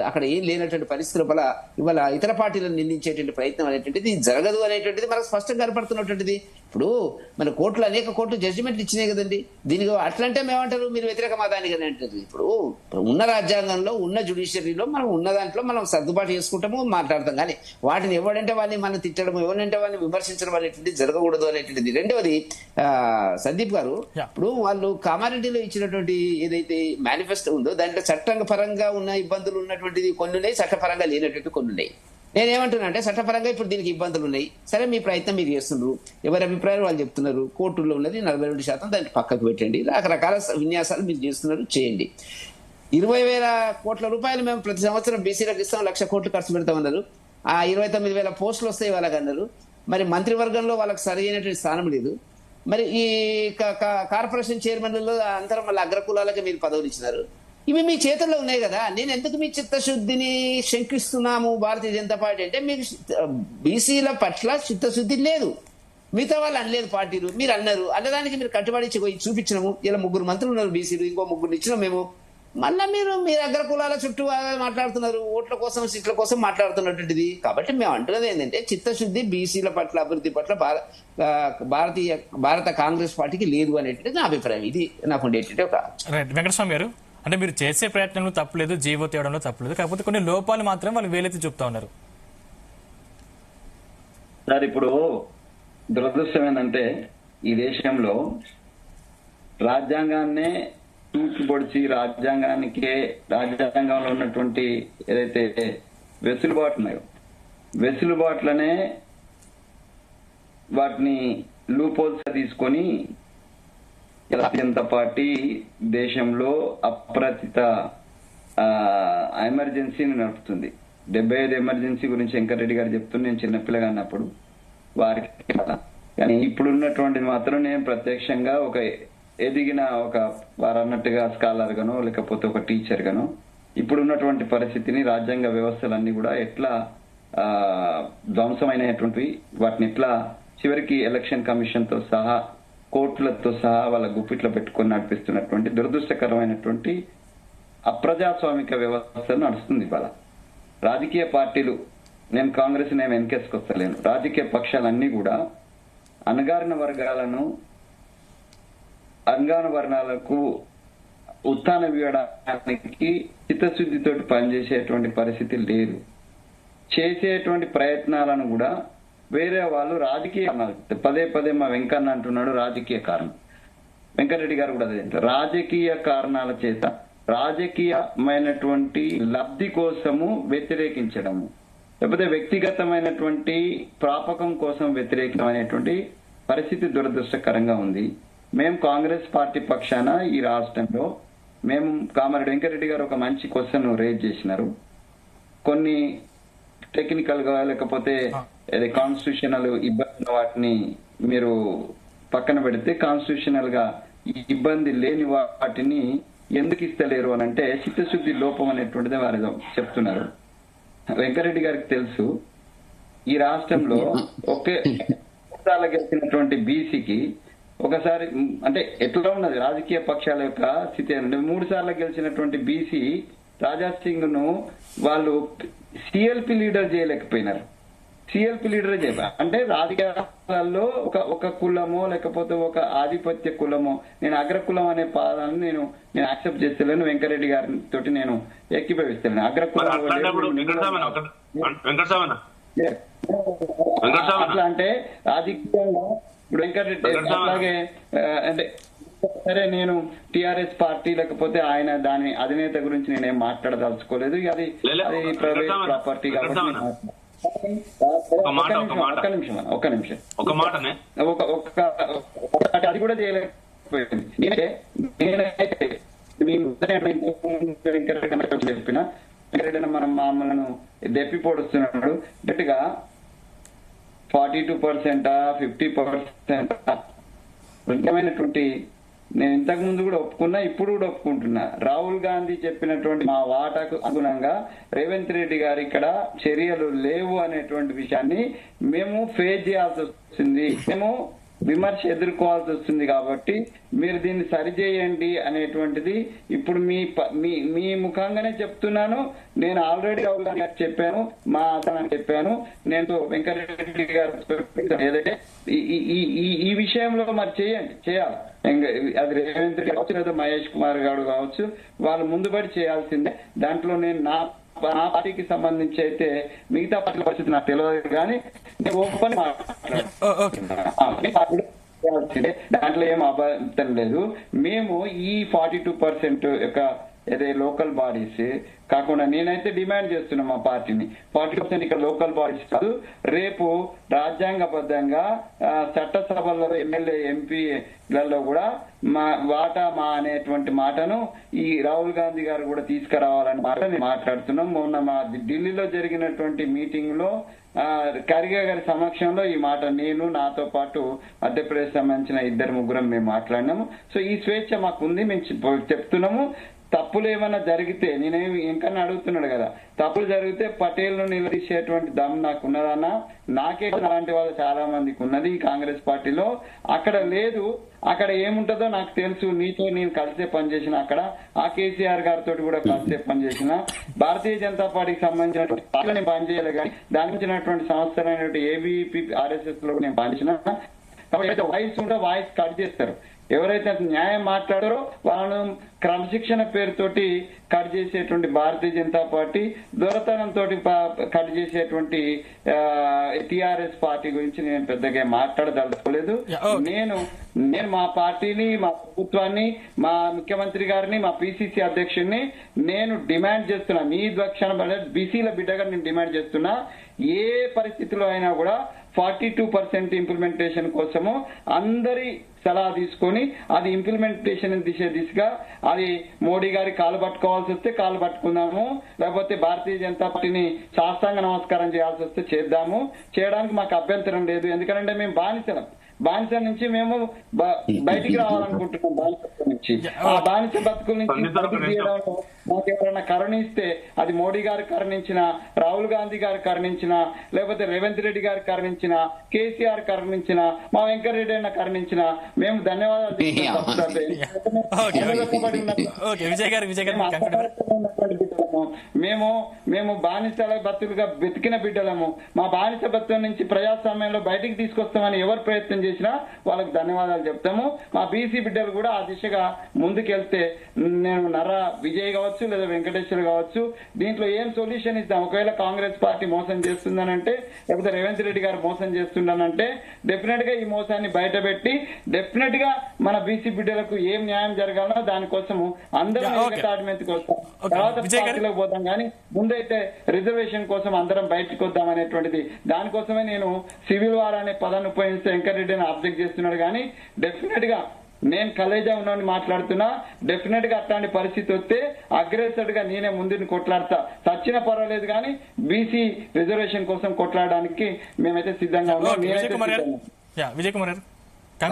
Speaker 4: అక్కడ ఏం లేనటువంటి పరిస్థితుల వల్ల ఇవాళ ఇతర పార్టీలను నిందించేటువంటి ప్రయత్నం అనేటువంటిది జరగదు అనేటువంటిది మనకు స్పష్టంగా కనపడుతున్నటువంటిది. ఇప్పుడు మన కోర్టులు అనేక కోర్టు జడ్జిమెంట్లు ఇచ్చినాయి కదండి. దీనికి అట్లంటే మేమంటారు మీరు వ్యతిరేక మతానికి అని అంటారు. ఇప్పుడు ఉన్న రాజ్యాంగంలో ఉన్న జ్యుడిషియరీలో మనం ఉన్న దాంట్లో మనం సర్దుబాటు చేసుకుంటాము, మాట్లాడతాం. కానీ వాటిని ఎవరంటే వాళ్ళని మనం తిట్టడం, ఎవరంటే వాళ్ళని విమర్శించడం అనేటువంటిది జరగకూడదు అనేటువంటిది. రెండవది సందీప్ గారు, ఇప్పుడు వాళ్ళు కామారెడ్డిలో ఇచ్చినటువంటి ఏదైతే మేనిఫెస్టో ఉందో దాంట్లో చట్టపరంగా ఉన్న ఇబ్బందులు ఉన్నటువంటిది కొన్ని ఉన్నాయి, చట్టపరంగా లేనటువంటి కొన్ని ఉన్నాయి. నేనేమంటున్నా అంటే చట్టపరంగా ఇప్పుడు దీనికి ఇబ్బందులు ఉన్నాయి, సరే మీ ప్రయత్నం మీరు చేస్తున్నారు, ఎవరి అభిప్రాయాలు వాళ్ళు చెప్తున్నారు. కోర్టుల్లో ఉన్నది 42%, దాన్ని పక్కకు పెట్టండి. రకరకాల విన్యాసాలు మీరు చేస్తున్నారు, చేయండి. 20,000 కోట్ల రూపాయలు మేము ప్రతి సంవత్సరం బీసీలకు ఇస్తాం, 1,00,000 కోట్లు ఖర్చు పెడతామన్నారు. ఆ 29,000 పోస్టులు వస్తాయి వాళ్ళకి అన్నారు. మరి మంత్రివర్గంలో వాళ్ళకి సరైనటువంటి స్థానం లేదు. మరి ఈ కార్పొరేషన్ చైర్మన్లలో అంతరం మళ్ళీ అగ్రకులాలకి మీరు పదవులు ఇచ్చినారు. ఇవి మీ చేతుల్లో ఉన్నాయి కదా. నేను ఎందుకు మీ చిత్తశుద్ధిని శంకిస్తున్నాము భారతీయ జనతా పార్టీ అంటే, మీకు బీసీల పట్ల చిత్తశుద్ధి లేదు. మిగతా వాళ్ళు అనలేదు పార్టీలు, మీరు అన్నారు. అన్నదానికి మీరు కట్టుబడి చూపించినాము. ఇలా 3 మంత్రులు ఉన్నారు బీసీలు, ఇంకో 3 ఇచ్చినాం మేము. మళ్ళా మీరు అగ్రకులాల చుట్టూ మాట్లాడుతున్నారు, ఓట్ల కోసం సీట్ల కోసం మాట్లాడుతున్నటువంటిది. కాబట్టి మేము అంటున్నది ఏంటంటే చిత్తశుద్ధి బీసీల పట్ల, అభివృద్ధి పట్ల భారత కాంగ్రెస్ పార్టీకి లేదు అనేటువంటిది నా అభిప్రాయం. ఇది నాకు ఉండేటువంటి ఒక.
Speaker 1: వెంకటస్వామి గారు, అంటే మీరు చేసే ప్రయత్నంలో తప్పలేదు, జీవో తేవడంలో తప్పలేదు, కాకపోతే కొన్ని లోపాలు మాత్రం వాళ్ళు వేలెత్తి చూపుతా ఉన్నారు.
Speaker 7: సార్, ఇప్పుడు దురదృష్టం ఏంటంటే ఈ దేశంలో రాజ్యాంగాన్నే తూకి పొడిచి రాజ్యాంగంలో ఉన్నటువంటి ఏదైతే వెసులుబాట్లు ఉన్నాయో వెసులుబాట్లనే వాటిని లూపోల్స్ తీసుకొని జనతా పార్టీ దేశంలో అప్రతిత ఎమర్జెన్సీని నడుపుతుంది. 75 ఎమర్జెన్సీ గురించి వెంకటరెడ్డి గారు చెప్తున్నా, నేను చిన్నపిల్లగా అన్నప్పుడు వారికి. కానీ ఇప్పుడున్నటువంటి మాత్రం నేను ప్రత్యక్షంగా ఒక ఎదిగిన ఒక వారు అన్నట్టుగా స్కాలర్ గానో లేకపోతే ఒక టీచర్ గానో ఇప్పుడున్నటువంటి పరిస్థితిని, రాజ్యాంగ వ్యవస్థలన్నీ కూడా ఎట్లా ధ్వంసమైనటువంటివి, వాటిని ఎట్లా చివరికి ఎలక్షన్ కమిషన్ తో సహా కోర్టులతో సహా వాళ్ళ గుప్పిట్లో పెట్టుకొని నడిపిస్తున్నటువంటి దురదృష్టకరమైనటువంటి అప్రజాస్వామిక వ్యవస్థ నడుస్తుంది ఇవాళ. రాజకీయ పార్టీలు, నేను కాంగ్రెస్ నేను వెనకేసుకొస్తలేను, రాజకీయ పక్షాలన్నీ కూడా అణగారిన వర్ణాలకు ఉత్థానం ఇవ్వడానికి చిత్తశుద్ధితోటి పనిచేసేటువంటి పరిస్థితి లేదు. చేసేటువంటి ప్రయత్నాలను కూడా వేరే వాళ్ళు రాజకీయ కారణాలు, పదే మా వెంకన్న అంటున్నాడు రాజకీయ కారణం, వెంకటరెడ్డి గారు కూడా అదే, రాజకీయ కారణాల చేత రాజకీయమైనటువంటి లబ్ధి కోసము వ్యతిరేకించడము, లేకపోతే వ్యక్తిగతమైనటువంటి ప్రాపకం కోసం వ్యతిరేకమైనటువంటి పరిస్థితి దురదృష్టకరంగా ఉంది. మేము కాంగ్రెస్ పార్టీ పక్షాన ఈ రాష్ట్రంలో మేము కామారెడ్డి వెంకటరెడ్డి గారు ఒక మంచి క్వశ్చన్ రేజ్ చేసినారు. కొన్ని టెక్నికల్ గా లేకపోతే కాన్స్టిట్యూషనల్ ఇబ్బంది వాటిని మీరు పక్కన పెడితే కాన్స్టిట్యూషనల్ గా ఇబ్బంది లేని వాటిని ఎందుకు ఇస్తలేరు అని అంటే చిత్తశుద్ధి లోపం అనేటువంటిది వారు చెప్తున్నారు. వెంకటరెడ్డి గారికి తెలుసు, ఈ రాష్ట్రంలో ఒకే గెలిచినటువంటి బీసీకి ఒకసారి అంటే ఎట్లా ఉన్నది రాజకీయ పక్షాల యొక్క స్థితి అంటే 3 సార్లు గెలిచినటువంటి బీసీ రాజా సింగ్ ను వాళ్ళు సిఎల్పి లీడర్ చేయలేకపోయినారు. సిఎల్పి లీడర్ చేయాలి అంటే రాజకీయాల్లో ఒక కులమో లేకపోతే ఒక ఆధిపత్య కులమో, నేను అగ్ర కులం అనే పదాన్ని నేను యాక్సెప్ట్ చేస్తలేను. వెంకరెడ్డి గారితో నేను ఏకీభవిస్తాను. అగ్ర కులం అట్లా అంటే రాజకీయంగా ఇప్పుడు వెంకటరెడ్డి అలాగే అంటే సరే నేను టిఆర్ఎస్ పార్టీ లేకపోతే ఆయన దాని అధినేత గురించి నేనేం మాట్లాడదలుచుకోలేదు. అది ప్రైవేట్ ప్రాపర్టీ కాబట్టి ఒక్క నిమిషం అది కూడా చేయలేకపోయింది. నేనైతే చెప్పిన వెంకటరెడ్డి మనం మామూలను దెప్పి పొడుస్తున్నాడు గట్టిగా 42%, 50%. ముఖ్యమైనటువంటి నేను ఇంతకు ముందు కూడా ఒప్పుకున్నా, ఇప్పుడు కూడా ఒప్పుకుంటున్నా. రాహుల్ గాంధీ చెప్పినటువంటి మా వాటాకు అనుగుణంగా రేవంత్ రెడ్డి గారు ఇక్కడ చర్యలు లేవు అనేటువంటి విషయాన్ని మేము ఫేస్ చేయాల్సి వస్తుంది, మేము విమర్శ ఎదుర్కోవాల్సి వస్తుంది. కాబట్టి మీరు దీన్ని సరిచేయండి అనేటువంటిది ఇప్పుడు మీ ముఖంగానే చెప్తున్నాను. నేను ఆల్రెడీ రాహుల్ గాంధీ గారికి చెప్పాను, మా అతను చెప్పాను, నేను వెంకటరెడ్డి గారు ఏదైతే ఈ విషయంలో మరి చేయాలి. అది రేవంత్ రెడ్డి కావచ్చు లేదా మహేష్ కుమార్ గారు కావచ్చు, వాళ్ళు ముందుబడి చేయాల్సిందే. దాంట్లో నేను నా పార్టీకి సంబంధించి అయితే మిగతా పార్టీల పరిస్థితి నాకు తెలియదు, కానీ నేను ఓపెన్ మాట్లాడుతున్నాను. దాంట్లో ఏం అభ్యంతరం లేదు. మేము ఈ 42% యొక్క ఏదైతే లోకల్ బాడీస్ కాకుండా నేనైతే డిమాండ్ చేస్తున్నా మా పార్టీని 40% ఇక్కడ లోకల్ బాడీస్ కాదు, రేపు రాజ్యాంగబద్ధంగా చట్టసభల్లో ఎమ్మెల్యే ఎంపీలలో కూడా మా అనేటువంటి మాటను ఈ రాహుల్ గాంధీ గారు కూడా తీసుకురావాలని మాట నేను మాట్లాడుతున్నాం. మొన్న మా ఢిల్లీలో జరిగినటువంటి మీటింగ్ లో ఖర్గే గారి సమక్షంలో ఈ మాట నేను నాతో పాటు మధ్యప్రదేశ్ సంబంధించిన 2-3 మేము మాట్లాడినాము. సో ఈ స్వేచ్ఛ మాకుంది, మేము చెప్తున్నాము. తప్పులు ఏమైనా జరిగితే నేనేమి ఇంకన్నా అడుగుతున్నాడు కదా, తప్పులు జరిగితే పటేల్ ను నిలదీసేటువంటి దమ్ నాకు ఉన్నదన్నా, నాకే అలాంటి వాళ్ళు చాలా మందికి ఉన్నది ఈ కాంగ్రెస్ పార్టీలో. అక్కడ లేదు, అక్కడ ఏముంటుందో నాకు తెలుసు. నీతో నేను కలిసే పనిచేసిన అక్కడ ఆ కేసీఆర్ గారితో కూడా కలిసే పనిచేసిన. భారతీయ జనతా పార్టీకి సంబంధించినటువంటి పార్టీలో నేను పనిచేయలేదు, కానీ దాని గురించినటువంటి సంస్థలైనటువంటి ఏబీపీ ఆర్ఎస్ఎస్ లో నేను పనిచేసిన. కాబట్టి వాయిస్ ఉంటే వాయిస్ కట్ చేస్తారు. ఎవరైతే న్యాయం మాట్లాడారో వాళ్ళను క్రమశిక్షణ పేరుతోటి కట్ చేసేటువంటి భారతీయ జనతా పార్టీ, దొరతనంతో కట్ చేసేటువంటి టిఆర్ఎస్ పార్టీ గురించి నేను పెద్దగా మాట్లాడదలుచుకోలేదు. నేను మా పార్టీని, మా ప్రభుత్వాన్ని, మా ముఖ్యమంత్రి గారిని, మా పిసిసి అధ్యక్షుడిని నేను డిమాండ్ చేస్తున్నా. మీ దక్షిణ బీసీల బిడ్డగా నేను డిమాండ్ చేస్తున్నా. ఏ పరిస్థితిలో అయినా కూడా 42% ఇంప్లిమెంటేషన్ కోసము అందరి సలహా తీసుకొని అది ఇంప్లిమెంటేషన్ దిశగా అది మోడీ గారి కాలు పట్టుకోవాల్సి వస్తే కాలు పట్టుకుందాము, లేకపోతే భారతీయ జనతా పార్టీని సాష్టాంగ నమస్కారం చేయాల్సి వస్తే చేద్దాము. చేయడానికి మాకు అభ్యంతరం లేదు. ఎందుకంటే మేము బానిస నుంచి మేము బయటికి రావాలనుకుంటున్నాం. బానిసత్వం నుంచి, ఆ బానిస బతుకుల నుంచి మాకు ఎవరైనా కరుణిస్తే అది మోడీ గారు కరుణించిన, రాహుల్ గాంధీ గారు కరుణించిన, లేకపోతే రేవంత్ రెడ్డి గారు కరుణించిన, కేసీఆర్ కరుణించిన, మా వెంకటరెడ్డి అన్న కరుణించిన మేము ధన్యవాదాలు. మేము బానిసల బతులుగా బతికిన బిడ్డలము. మా బానిస బతుల నుంచి ప్రజాస్వామ్యంలో బయటికి తీసుకొస్తామని ఎవరు ప్రయత్నం చేసినా వాళ్ళకి ధన్యవాదాలు చెప్తాము. మా బీసీ బిడ్డలు కూడా ఆ దిశగా ముందుకెళ్తే నేను నర్రా విజయ్ కావచ్చు లేదా వెంకటేశ్వర్ కావచ్చు, దీంట్లో ఏం సొల్యూషన్ ఇద్దాం. ఒకవేళ కాంగ్రెస్ పార్టీ మోసం చేస్తుందనంటే, లేకపోతే రేవంత్ రెడ్డి గారు మోసం చేస్తుండనంటే డెఫినెట్ గా ఈ మోసాన్ని బయటపెట్టి డెఫినెట్ గా మన బీసీ బిడ్డలకు ఏం న్యాయం జరగాలనో దానికోసము అందరం తాటి మీదకి వస్తాం. తర్వాత పార్టీలోకి పోతాం, కానీ ముందైతే రిజర్వేషన్ కోసం అందరం బయటకు వద్దాం అనేటువంటిది. దానికోసమే నేను సివిల్ వార్ అనే పదాన్ని ఉపయోగిస్తే వెంకటరెడ్డిని ఆబ్జెక్ట్ చేస్తున్నాడు. కానీ డెఫినెట్ గా నేను కలేజా ఉన్నాను మాట్లాడుతున్నా. డెఫినెట్ గా అట్లాంటి పరిస్థితి వస్తే అగ్రెసర్డ్ గా నేనే ముందుని కొట్లాడతా. చచ్చినా పర్వాలేదు, కానీ బీసీ రిజర్వేషన్ కోసం కొట్లాడడానికి మేమైతే సిద్ధంగా ఉన్నాం.
Speaker 1: విజయ్ కుమార్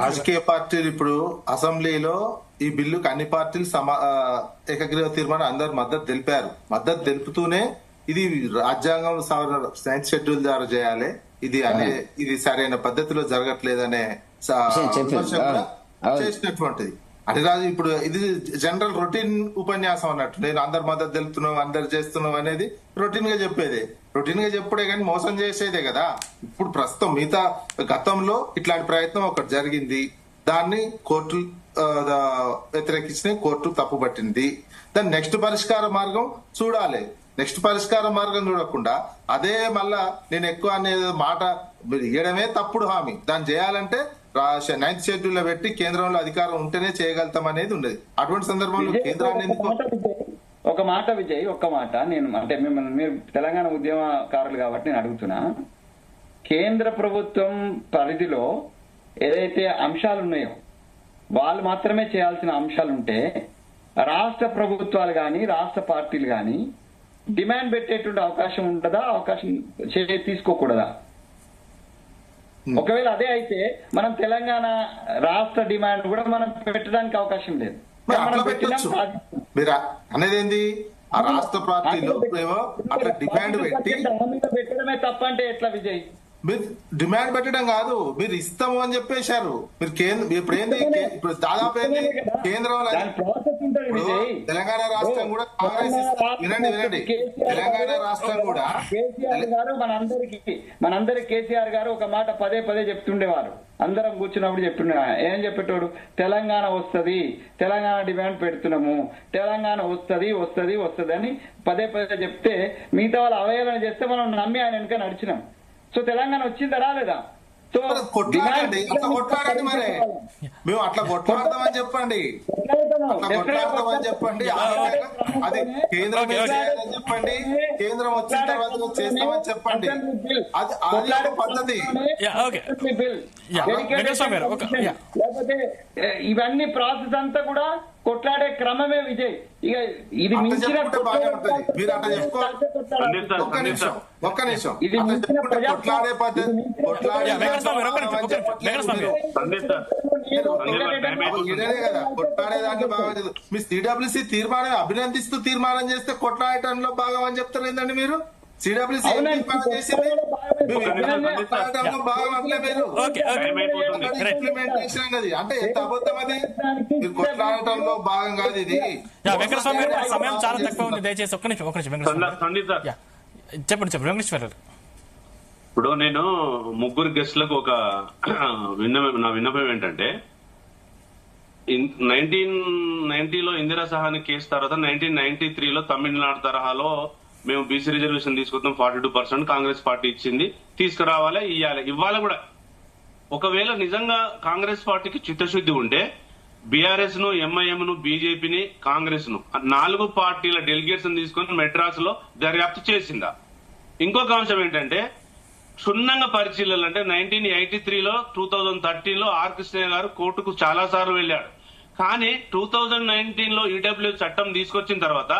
Speaker 2: రాజకీయ పార్టీలు ఇప్పుడు అసెంబ్లీలో ఈ బిల్లుకు అన్ని పార్టీలు ఏకగ్రీవ తీర్మానం అందరు మద్దతు తెలిపారు. మద్దతు తెలుపుతూనే ఇది రాజ్యాంగం 9th షెడ్యూల్ ద్వారా చేయాలి, ఇది సరైన పద్ధతిలో జరగట్లేదనే విమర్శ కూడా చేసినటువంటిది. హరిరాజు ఇప్పుడు ఇది జనరల్ రొటీన్ ఉపన్యాసం అన్నట్టు, నేను అందరి మద్దతు తెలుపుతున్నాం, అందరు చేస్తున్నాం అనేది రొటీన్ గా చెప్పేదే, రొటీన్ గా చెప్పుడే కానీ మోసం చేసేదే కదా. ఇప్పుడు ప్రస్తుతం మిగతా గతంలో ఇట్లాంటి ప్రయత్నం ఒకటి జరిగింది, దాన్ని కోర్టు వ్యతిరేకించిన, కోర్టు తప్పుపట్టింది. దాని నెక్స్ట్ పరిష్కార మార్గం చూడాలి. నెక్స్ట్ పరిష్కార మార్గం చూడకుండా అదే మళ్ళా నేను ఎక్కువ అనే మాట ఇవ్వడమే తప్పుడు హామీ. దాన్ని చేయాలంటే 9th షెడ్యూల్ లో పెట్టి కేంద్రంలో అధికారం ఉంటేనే చేయగలుగుతాం అనేది ఉండదు. అటువంటి సందర్భంలో కేంద్రాన్ని
Speaker 7: ఒక మాట విజయ్, ఒక్క మాట నేను అంటే మిమ్మల్ని, మీరు తెలంగాణ ఉద్యమకారులు కాబట్టి నేను అడుగుతున్నా, కేంద్ర ప్రభుత్వం పరిధిలో ఏదైతే అంశాలు ఉన్నాయో వాళ్ళు మాత్రమే చేయాల్సిన అంశాలు ఉంటే రాష్ట్ర ప్రభుత్వాలు కానీ రాష్ట్ర పార్టీలు కానీ డిమాండ్ పెట్టేటువంటి అవకాశం ఉంటుందా, అవకాశం తీసుకోకూడదా? ఒకవేళ అదే అయితే మనం తెలంగాణ రాష్ట్ర డిమాండ్ కూడా మనం పెట్టడానికి అవకాశం లేదు.
Speaker 2: మీరు అనేది ఏంది, ఆ రాష్ట్ర పార్టీలో అట్లా డిమాండ్ పెట్టి
Speaker 7: పెట్టడమే తప్పంటే ఎట్లా విజయ్?
Speaker 2: మీరు డిమాండ్ పెట్టడం కాదు, మీరు ఇస్తాము అని చెప్పేశారు. మీరు ఇప్పుడు ఏంది, ఇప్పుడు దాదాపు ఏంది కేంద్రంలో తెలంగాణ రాష్ట్రం కూడా కాంగ్రెస్, వినండి తెలంగాణ రాష్ట్రం కూడా
Speaker 7: కేసీఆర్ గారు మనందరికి కేసీఆర్ గారు ఒక మాట పదే పదే చెప్తుండేవారు. అందరం కూర్చున్నప్పుడు చెప్తుండే, ఏం చెప్పేటోడు, తెలంగాణ వస్తది, తెలంగాణ డిమాండ్ పెడుతున్నాము, తెలంగాణ వస్తది అని పదే పదే చెప్తే మిగతా వాళ్ళు అవహేళన చేస్తే మనం నమ్మి ఆయన వెనుక నడిచినాం. సో తెలంగాణ వచ్చిందా రాలేదా? సో
Speaker 2: కొట్లాడండి, అట్లా కొట్లాడండి, మరి మేము అట్లా కొట్లాడతామని చెప్పండి, అది కేంద్రం చెప్పండి, కేంద్రం వచ్చిన తర్వాత చేస్తామని చెప్పండి, అది ఒక పద్ధతి.
Speaker 7: లేకపోతే ఇవన్నీ ప్రాసెస్ అంతా కూడా కొట్లాడే క్రమమే విజయ్. ఇక ఇది మించిన
Speaker 2: మీరు అట్లా చెప్పుకోవాలి. ఒక్క నిమిషం కొట్లాడే పద్ధతి, కొట్లాడేదాన్ని బాగా మీ సిడబ్ల్యూసీ తీర్మానం అభినందిస్తూ తీర్మానం చేస్తే కొట్లాడటంలో భాగం అని చెప్తారు ఏంటండి మీరు? సిడబ్ల్యూసీ తీర్మానం చేసింది భాగం అంటే మీరు ఇంప్లిమెంటేషన్ అన్నది అంటే ఎంత అబద్ధం అది, మీరు కొట్లాడటంలో భాగం కాదు ఇది.
Speaker 1: వెంకటస్వామి గారు సమయం చాలా తక్కువ ఉంది, దయచేసి ఒక్క నిమిషం చెప్పండి వెంకటేశ్వర గారు.
Speaker 3: ఇప్పుడు నేను ముగ్గురు గెస్ట్లకు ఒక నా విన్నపం ఏంటంటే, 1990లో ఇందిరా సహాని కేసు తర్వాత 1993లో తమిళనాడు తరహాలో మేము బీసీ రిజర్వేషన్ తీసుకొస్తాం, 42% కాంగ్రెస్ పార్టీ ఇచ్చింది, తీసుకురావాలి, ఇవ్వాలి కూడా. ఒకవేళ నిజంగా కాంగ్రెస్ పార్టీకి చిత్తశుద్ధి ఉంటే బీఆర్ఎస్ ను, ఎంఐఎం ను, బీజేపీని, కాంగ్రెస్ ను 4 పార్టీల డెలిగేట్స్ తీసుకొని మెడ్రాస్ లో దర్యాప్తు చేసిందా? ఇంకొక అంశం ఏంటంటే, క్షుణ్ణంగా పరిశీలనలు అంటే 1983లో 2013లో ఆర్ కృష్ణయ్య గారు కోర్టుకు చాలా సార్లు వెళ్ళాడు. కానీ 2019లో ఈడబ్ల్యూ చట్టం తీసుకొచ్చిన తర్వాత,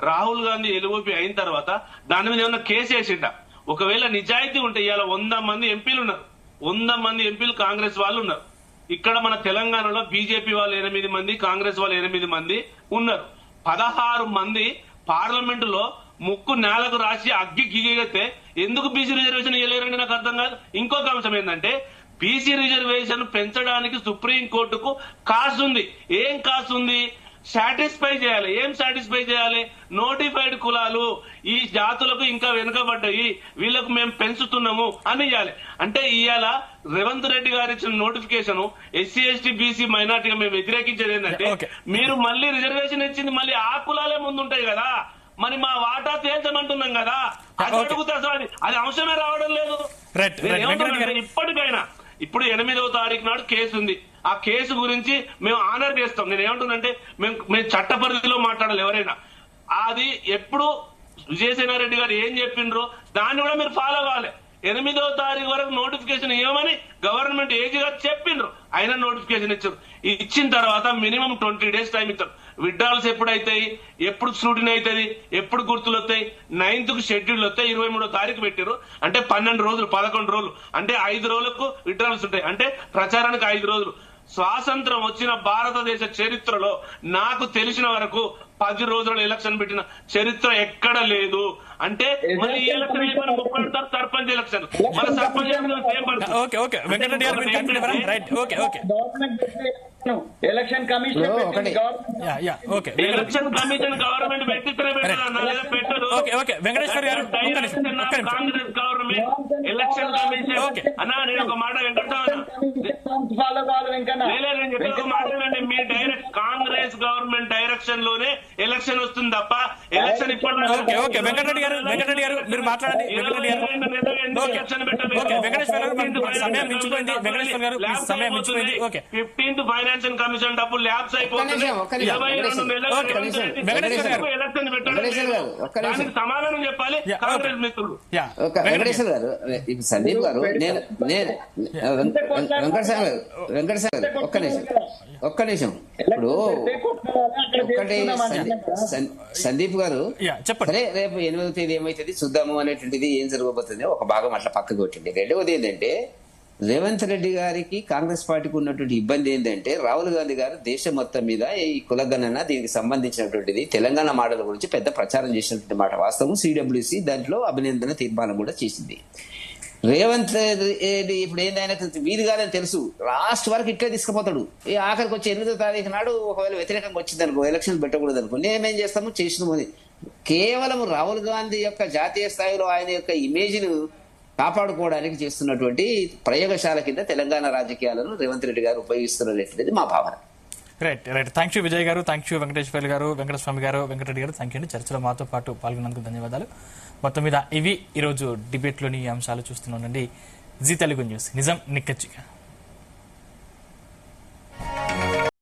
Speaker 3: రాహుల్ గాంధీ ఎలువోపి అయిన తర్వాత దాని మీద ఏమన్నా కేసు వేసిండా? ఒకవేళ నిజాయితీ ఉంటే ఇవాళ 100 మంది ఎంపీలు ఉన్నారు, 100 మంది ఎంపీలు కాంగ్రెస్ వాళ్ళు ఉన్నారు. ఇక్కడ మన తెలంగాణలో బీజేపీ వాళ్ళు 8 మంది, కాంగ్రెస్ వాళ్ళు 8 మంది ఉన్నారు. 16 మంది పార్లమెంటులో ముక్కు నేలకు రాసి అగ్గి గిగితే ఎందుకు బీసీ రిజర్వేషన్ ఇవ్వలేరండి నాకు అర్థం కాదు. ఇంకొక అంశం ఏంటంటే, బీసీ రిజర్వేషన్ పెంచడానికి సుప్రీం కోర్టుకు కాస్ట్ ఉంది. ఏం కాస్ట్ ఉంది? సాటిస్ఫై చేయాలి. ఏం సాటిస్ఫై చేయాలి? నోటిఫైడ్ కులాలు, ఈ జాతులకు ఇంకా వెనుకబడ్డాయి, వీళ్ళకు మేము పెంచుతున్నాము అని ఇవ్వాలి. అంటే ఇవాళ రేవంత్ రెడ్డి గారు ఇచ్చిన నోటిఫికేషన్ ఎస్సీ ఎస్టీ బీసీ మైనార్టీగా మేము వ్యతిరేకించేది ఏంటంటే, మీరు మళ్ళీ రిజర్వేషన్ ఇచ్చింది మళ్ళీ ఆ కులాలే ముందుంటాయి కదా, మరి మా వాటా తేల్చమంటున్నాం కదా, అది అడుగుతా సార్, అది అంశమే రావడం లేదు. ఇప్పటికైనా ఇప్పుడు 8వ తారీఖు నాడు కేసు ఉంది, ఆ కేసు గురించి మేము ఆనర్ చేస్తాం. నేను ఏమంటున్నానంటే, మేము చట్ట పరిధిలో మాట్లాడాలి. ఎవరైనా అది ఎప్పుడు విజయసేనారెడ్డి గారు ఏం చెప్పిండ్రో దాన్ని కూడా మీరు ఫాలో కావాలి. 8వ తారీఖు వరకు నోటిఫికేషన్ ఇవ్వమని గవర్నమెంట్ ఏజీ గారు చెప్పిండ్రు, అయినా నోటిఫికేషన్ ఇచ్చారు. ఇచ్చిన తర్వాత మినిమం 20 days టైం ఇస్తారు. విత్డ్రాల్స్ ఎప్పుడు అవుతాయి, ఎప్పుడు స్క్రూటినీ అవుతుంది, ఎప్పుడు గుర్తులు వస్తాయి? 9th షెడ్యూల్ వస్తాయి, 23వ తారీఖు పెట్టారు అంటే 12 రోజులు, 11 రోజులు అంటే 5 రోజులకు విత్డ్రాల్స్ ఉంటాయి, అంటే ప్రచారానికి 5 రోజులు. స్వాతంత్రం వచ్చిన భారతదేశ చరిత్రలో నాకు తెలిసిన వరకు 10 రోజుల ఎలక్షన్ పెట్టిన చరిత్ర ఎక్కడ లేదు. అంటే మళ్ళీ ఈ ఎలక్షన్ అయిపోయిన 30 సర్పంచ్ ఎలక్షన్, మన సర్పంచ్
Speaker 1: ఓకే ఓకే వెంకటరెడ్డి గారు మీరు కంటిన్యూ అవ్వరా? Right, okay okay
Speaker 6: election commission
Speaker 1: okay
Speaker 3: election commission government పెట్టితేనే పెట్టాలన్నా, లేదా పెట్టదు.
Speaker 1: ఓకే ఓకే వెంకటేశ్వర్ గారు ఒక్క నిమిషం, ఒక్క నిమిషం.
Speaker 3: కాంగ్రెస్ గవర్నమెంట్ ఎలక్షన్ కమిషన్ అన్నా, నేను ఒక మాట
Speaker 6: ఫాలో కావాలి వెంకన్న.
Speaker 3: నేను చెప్పే మాట వినండి. మీ డైరెక్ట్ కాంగ్రెస్ గవర్నమెంట్ డైరెక్షన్ లోనే ఎలక్షన్ వస్తుంది తప్ప ఎలక్షన్
Speaker 1: ఓకే ఓకే వెంకటరెడ్డి గారు మీరు మాట్లాడండి. వెంకటరెడ్డి గారు ఓకే వెంకటేశ్వర గారు సమయం మించిపోయింది. వెంకటేశ్వర గారు సమయం మించిపోయింది. ఓకే
Speaker 3: 15th ఫైనాన్షియల్ కమిషన్ డబ్బులు ల్యాబ్స్ అయిపోతుంది. 22 నెలలు ఎలక్షన్ పెట్టాలి, దానికి సమాధానం చెప్పాలి కాంగ్రెస్ మిత్రులు.
Speaker 4: వెంకటేశ్వర గారు, సందీప్ గారు, వెంకటేశ్వర గారు ఒక్క నిమిషం ఇప్పుడు ఒకటి సందీప్ గారు సరే, రేపు 8వ తేదీ ఏమైతుంది చూద్దాము అనేటువంటిది, ఏం జరగబోతుంది ఒక భాగం అట్లా పక్కకు కొట్టింది. రెండవది ఏంటంటే రేవంత్ రెడ్డి గారికి కాంగ్రెస్ పార్టీకి ఉన్నటువంటి ఇబ్బంది ఏంటంటే రాహుల్ గాంధీ గారు దేశం మొత్తం మీద ఈ కులగణన దీనికి సంబంధించినటువంటిది తెలంగాణ మోడల్ గురించి పెద్ద ప్రచారం చేసినటువంటి మాట వాస్తవం. సిడబ్ల్యూసి దాంట్లో అభినందన తీర్మానం కూడా చేసింది. రేవంత్ రెడ్డి ఇప్పుడు ఏందైనా వీధి కాదని తెలుసు, లాస్ట్ వరకు ఇట్లే తీసుకుపోతాడు. ఈ ఆఖరికి వచ్చి 8వ తారీఖు నాడు ఒకవేళ వ్యతిరేకంగా వచ్చింది అనుకో, ఎలక్షన్ పెట్టకూడదు అనుకో, మేమేం చేస్తాము చేసినాము. కేవలం రాహుల్ గాంధీ యొక్క జాతీయ స్థాయిలో ఆయన యొక్క ఇమేజ్ ను కాపాడుకోవడానికి చేస్తున్నటువంటి ప్రయోగశాల కింద తెలంగాణ రాజకీయాలను రేవంత్ రెడ్డి గారు ఉపయోగిస్తున్నది మా భావన.
Speaker 1: Right right thank you Vijay గారు, థ్యాంక్ యూ వెంకటేశ్వర గారు, వెంకటస్వామి గారు, వెంకటరెడ్డి గారు, థ్యాంక్ యూ అండి. చర్చలో మాతో పాటు పాల్గొన్నందుకు ధన్యవాదాలు. మొత్తం మీద ఇవి ఈరోజు డిబేట్లోని అంశాలు చూస్తూనే ఉండండి. జీ తెలుగు న్యూస్, నిజం నిక్కచ్చిగా.